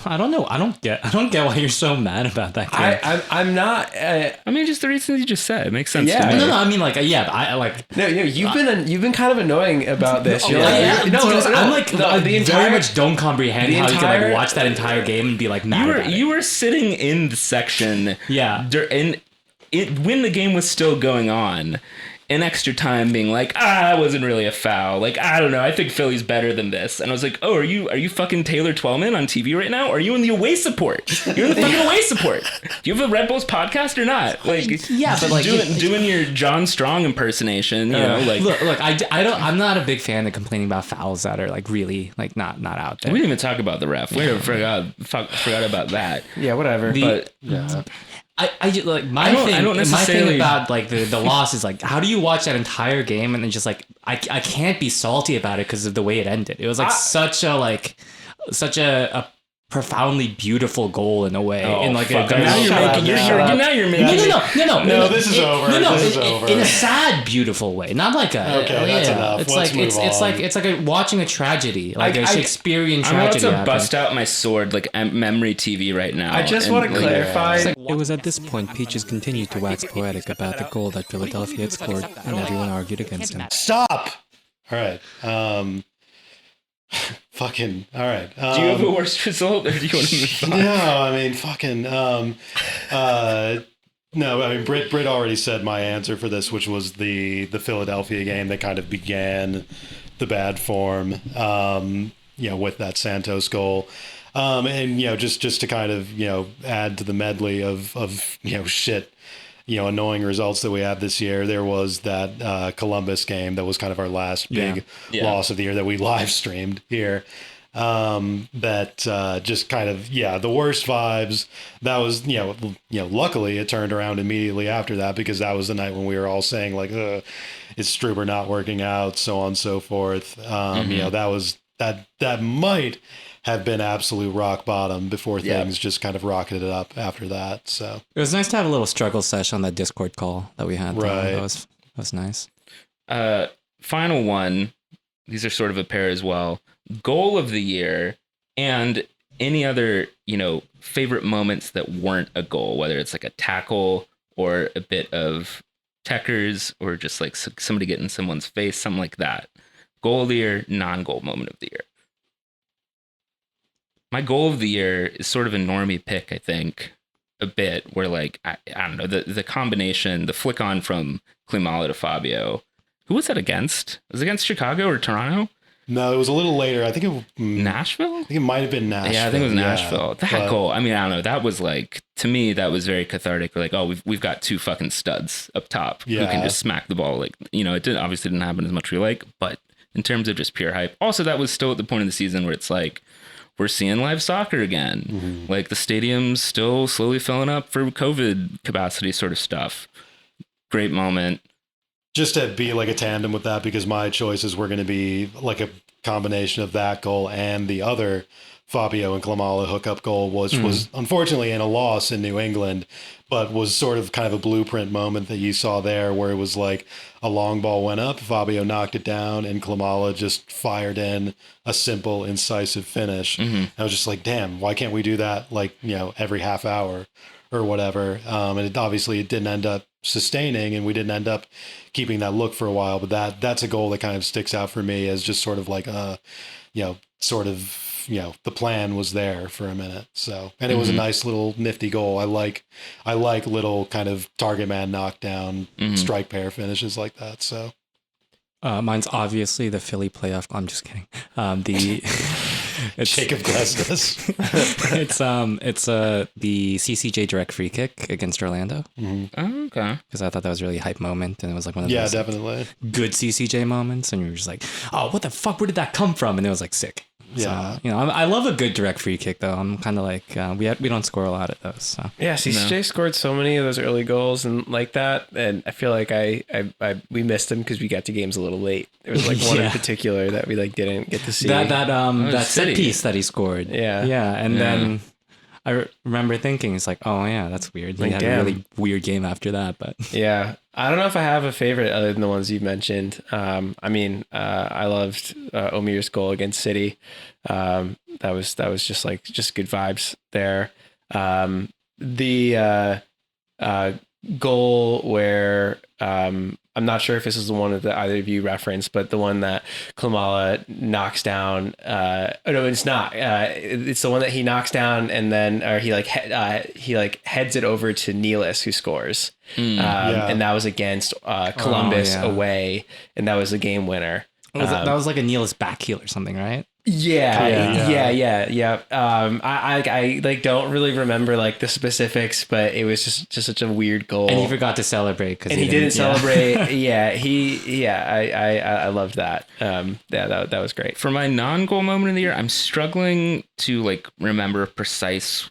I don't know. I don't get why you're so mad about that game. I'm not. I mean, just the reasons you just said. It makes sense yeah. to me. No. I mean, like, yeah. I like. No. You've been kind of annoying about this. You're I'm like, very much don't comprehend how you can like watch that entire game and be like mad about it. You were sitting in the section. Yeah. When the game was still going on, in extra time, being like, it wasn't really a foul. Like, I don't know. I think Philly's better than this. And I was like, oh, are you fucking Taylor Twellman on TV right now? Or are you in the away support? You're in the fucking away support. Do you have a Red Bulls podcast or not? Like, yeah, but like doing your John Strong impersonation. Like, look. I'm not a big fan of complaining about fouls that are like really like not out there. We didn't even talk about the ref. We forgot about that. Yeah, whatever. I like my thing about like the loss is like, how do you watch that entire game and then just like I can't be salty about it because of the way it ended. It was like such a profoundly beautiful goal in a way. Now you're making No, this is over. This is over. In a sad, beautiful way, not like a. Okay, that's enough. It's like watching a tragedy, like a Shakespearean tragedy. I'm about to bust out my sword, like memory TV right now. I just want to clarify. It was at this point Peaches continued to wax poetic about the goal that Philadelphia had scored, and everyone argued against him. Stop. All right. Fucking all right. Do you have a worse result, or do you want to move on? No, I mean fucking. No, I mean Brit already said my answer for this, which was the Philadelphia game that kind of began the bad form. With that Santos goal. And just to kind of add to the medley of shit, annoying results that we have this year. There was that Columbus game that was kind of our last big loss of the year that we live streamed here. That just kind of the worst vibes. That was luckily it turned around immediately after that, because that was the night when we were all saying like, is Struber not working out, so on and so forth. That was that might have been absolute rock bottom before things just kind of rocketed up after that. So It was nice to have a little struggle sesh on that Discord call that we had. Right. That was nice. Final one. These are sort of a pair as well. Goal of the year and any other, favorite moments that weren't a goal, whether it's like a tackle or a bit of techers or just like somebody getting someone's face, something like that. Goal of the year, non-goal moment of the year. My goal of the year is sort of a normie pick, I think, a bit, where like, I don't know, the combination, the flick on from Klimala to Fabio. Who was that against? Was it against Chicago or Toronto? no, it was a little later. I think Nashville? I think it might have been Nashville. Yeah, I think it was Nashville. Yeah, That goal, I mean, I don't know. That was like, to me, that was very cathartic. We're like, oh, we've got two fucking studs up top who can just smack the ball. Like, it obviously didn't happen as much as we like, but in terms of just pure hype. Also, that was still at the point of the season where it's like, we're seeing live soccer again. Mm-hmm. Like the stadium's still slowly filling up for COVID capacity sort of stuff. Great moment. Just to be like a tandem with that, because my choices were going to be like a combination of that goal and the other Fabio and Klimala hookup goal, which was unfortunately in a loss in New England, but was sort of kind of a blueprint moment that you saw there, where it was like a long ball went up, Fabio knocked it down, and Klimala just fired in a simple, incisive finish. I was just like, damn, why can't we do that like, every half hour or whatever? And it didn't end up sustaining, and we didn't end up keeping that look for a while, but that's a goal that kind of sticks out for me as just sort of like the plan was there for a minute. So, and it was a nice little nifty goal. I like little kind of target man knockdown strike pair finishes like that. So Mine's obviously the Philly playoff. I'm just kidding. It's Jacob Glesnes. it's the CCJ direct free kick against Orlando. Oh, okay. Because I thought that was a really hype moment, and it was like one of those definitely good CCJ moments, and you were just like, oh, what the fuck? Where did that come from? And it was like sick. Yeah. So, I love a good direct free kick though. I'm kind of like we don't score a lot of those. So. Yeah, CCJ scored so many of those early goals and like that, and I feel like we missed them because we got to games a little late. There was like one in particular that we like didn't get to see. That set piece that he scored. Yeah, and then I remember thinking, it's like, oh yeah, that's weird. He had a really weird game after that, but yeah, I don't know if I have a favorite other than the ones you've mentioned. I loved Omir's goal against City. That was just good vibes there. The goal where I'm not sure if this is the one that either of you referenced, but the one that Klimala knocks down. No, it's not. It's the one that he knocks down and then, or he heads it over to Nealis, who scores. And that was against Columbus away, and that was a game winner. that was like a Nealis back heel or something, right? Yeah. I like don't really remember like the specifics, but it was just such a weird goal. And he forgot to celebrate because he didn't celebrate. I loved that. That was great. For my non-goal moment of the year, I'm struggling to like remember a precise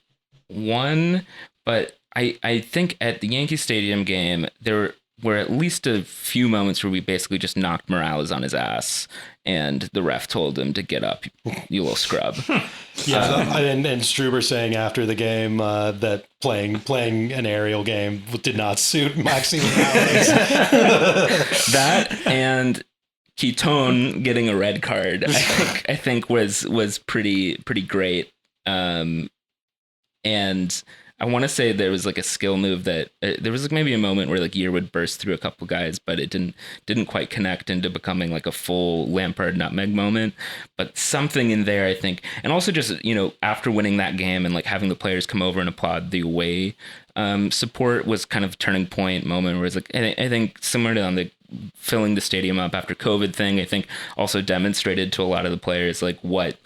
one, but I think at the Yankee Stadium game there were at least a few moments where we basically just knocked Morales on his ass, and the ref told him to get up, you little scrub. And Struber saying after the game that playing an aerial game did not suit Maxi Morales. That and Ketone getting a red card, I think was pretty great. And I want to say there was like a skill move that there was like maybe a moment where like Year would burst through a couple guys, but it didn't quite connect into becoming like a full Lampard nutmeg moment. But something in there, I think, and also just after winning that game and like having the players come over and applaud the away support was kind of a turning point moment where it's like I think similar to on the filling the stadium up after COVID thing, I think also demonstrated to a lot of the players like what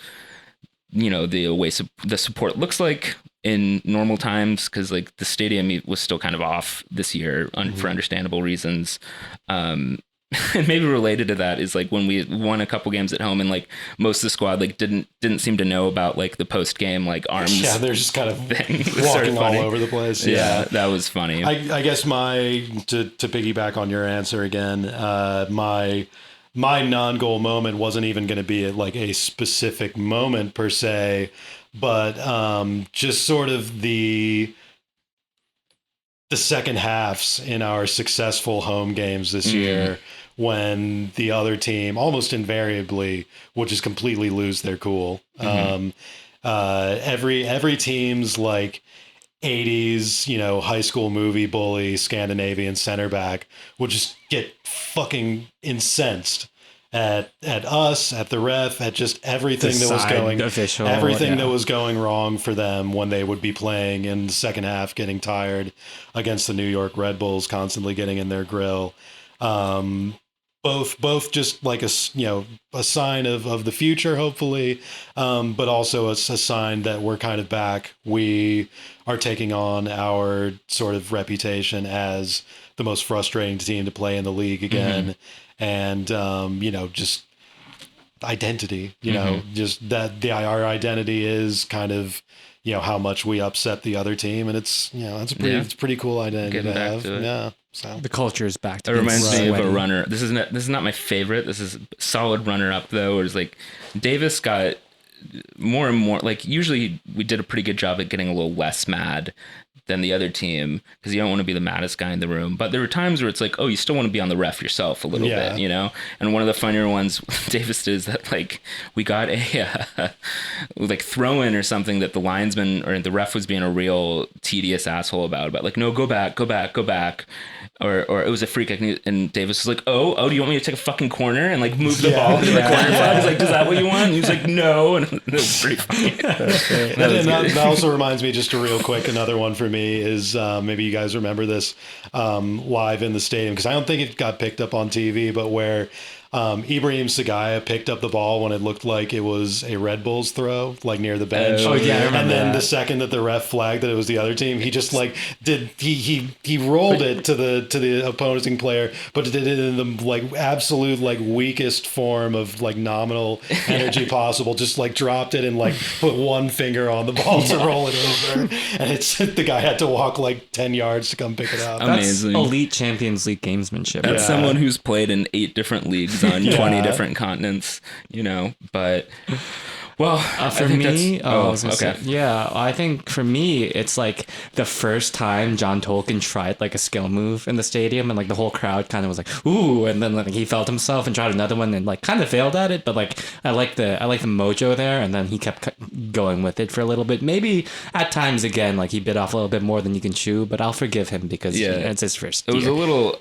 the away the support looks like in normal times, because like the stadium was still kind of off this year for understandable reasons. And maybe related to that is like when we won a couple games at home and like most of the squad like didn't seem to know about like the post game like arms. Yeah, they're just kind of thing. walking all over the place. Yeah, that was funny. I guess to piggyback on your answer again, my my non-goal moment wasn't even going to be like a specific moment per se, but just sort of the second halves in our successful home games this year, when the other team almost invariably would just completely lose their cool. Every team's like 80s, you know, high school movie bully Scandinavian center back would just get fucking incensed at us, at the ref, at just everything that was going that was going wrong for them when they would be playing in the second half, getting tired against the New York Red Bulls, constantly getting in their grill. Both just like a sign of the future, hopefully, but also a sign that we're kind of back. We are taking on our sort of reputation as the most frustrating team to play in the league again. And, just identity, just that our identity is kind of, how much we upset the other team. And it's, it's a pretty cool identity to have. Yeah. So the culture is back to it reminds me of a runner. This is not my favorite. This is solid runner up though. It's like Davis got more and more, like usually we did a pretty good job at getting a little less mad than the other team, because you don't want to be the maddest guy in the room. But there were times where it's like, oh, you still want to be on the ref yourself a little bit, And one of the funnier ones Davis did is that like we got a like throw in or something that the linesman or the ref was being a real tedious asshole about like, no, go back. Or it was a free kick, and Davis was like, oh, do you want me to take a fucking corner and like move the ball to the corner flag? He's like, is that what you want? And he's like, no. And it was pretty funny. That also reminds me, just a real quick, another one for me is maybe you guys remember this live in the stadium, because I don't think it got picked up on TV, but where Ibrahim Sagaya picked up the ball when it looked like it was a Red Bulls throw, like near the bench. I remember and then that. The second that the ref flagged that it was the other team, he just like he rolled it to the opposing player, but did it in the like absolute like weakest form of like nominal energy possible. Just like dropped it and like put one finger on the ball to roll it over, and the guy had to walk like 10 yards to come pick it up. Amazing. That's elite Champions League gamesmanship. That's someone who's played in 8 different leagues on 20 different continents, but well, for me, I think for me, it's like the first time John Tolkien tried like a skill move in the stadium, and like the whole crowd kind of was like, ooh, and then like he felt himself and tried another one and like kind of failed at it, but like I like the mojo there, and then he kept going with it for a little bit. Maybe at times again, like he bit off a little bit more than you can chew, but I'll forgive him because it's his first year. It was a little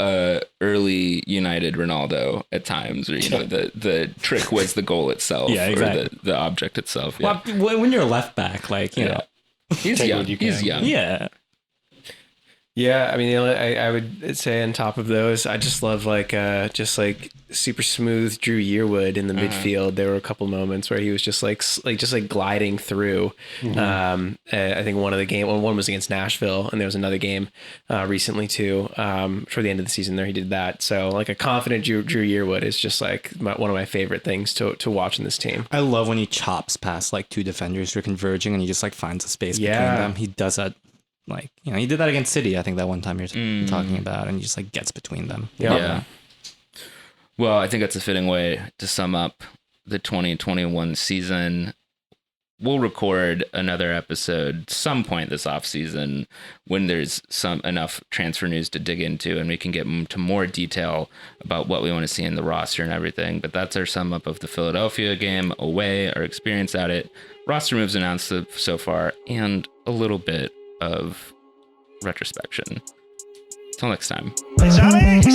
early United Ronaldo at times, where the trick was the goal itself, or the object itself. Well, when you're a left back, like you know, he's young. He's young. Yeah, I mean, I would say on top of those, I just love just super smooth Drew Yearwood in the midfield. There were a couple moments where he was just gliding through. I think one was against Nashville, and there was another game recently too. For the end of the season, there he did that. So like a confident Drew Yearwood is just like one of my favorite things to watch in this team. I love when he chops past like 2 defenders who are converging, and he just like finds a space between them. He does that. Like, he did that against City, I think, that one time you're talking about, and he just like gets between them. Yeah. Well, I think that's a fitting way to sum up the 2021 season. We'll record another episode some point this off season when there's enough transfer news to dig into, and we can get into more detail about what we want to see in the roster and everything. But that's our sum up of the Philadelphia game away, our experience at it, roster moves announced so far, and a little bit of retrospection. Till next time. It's Alex!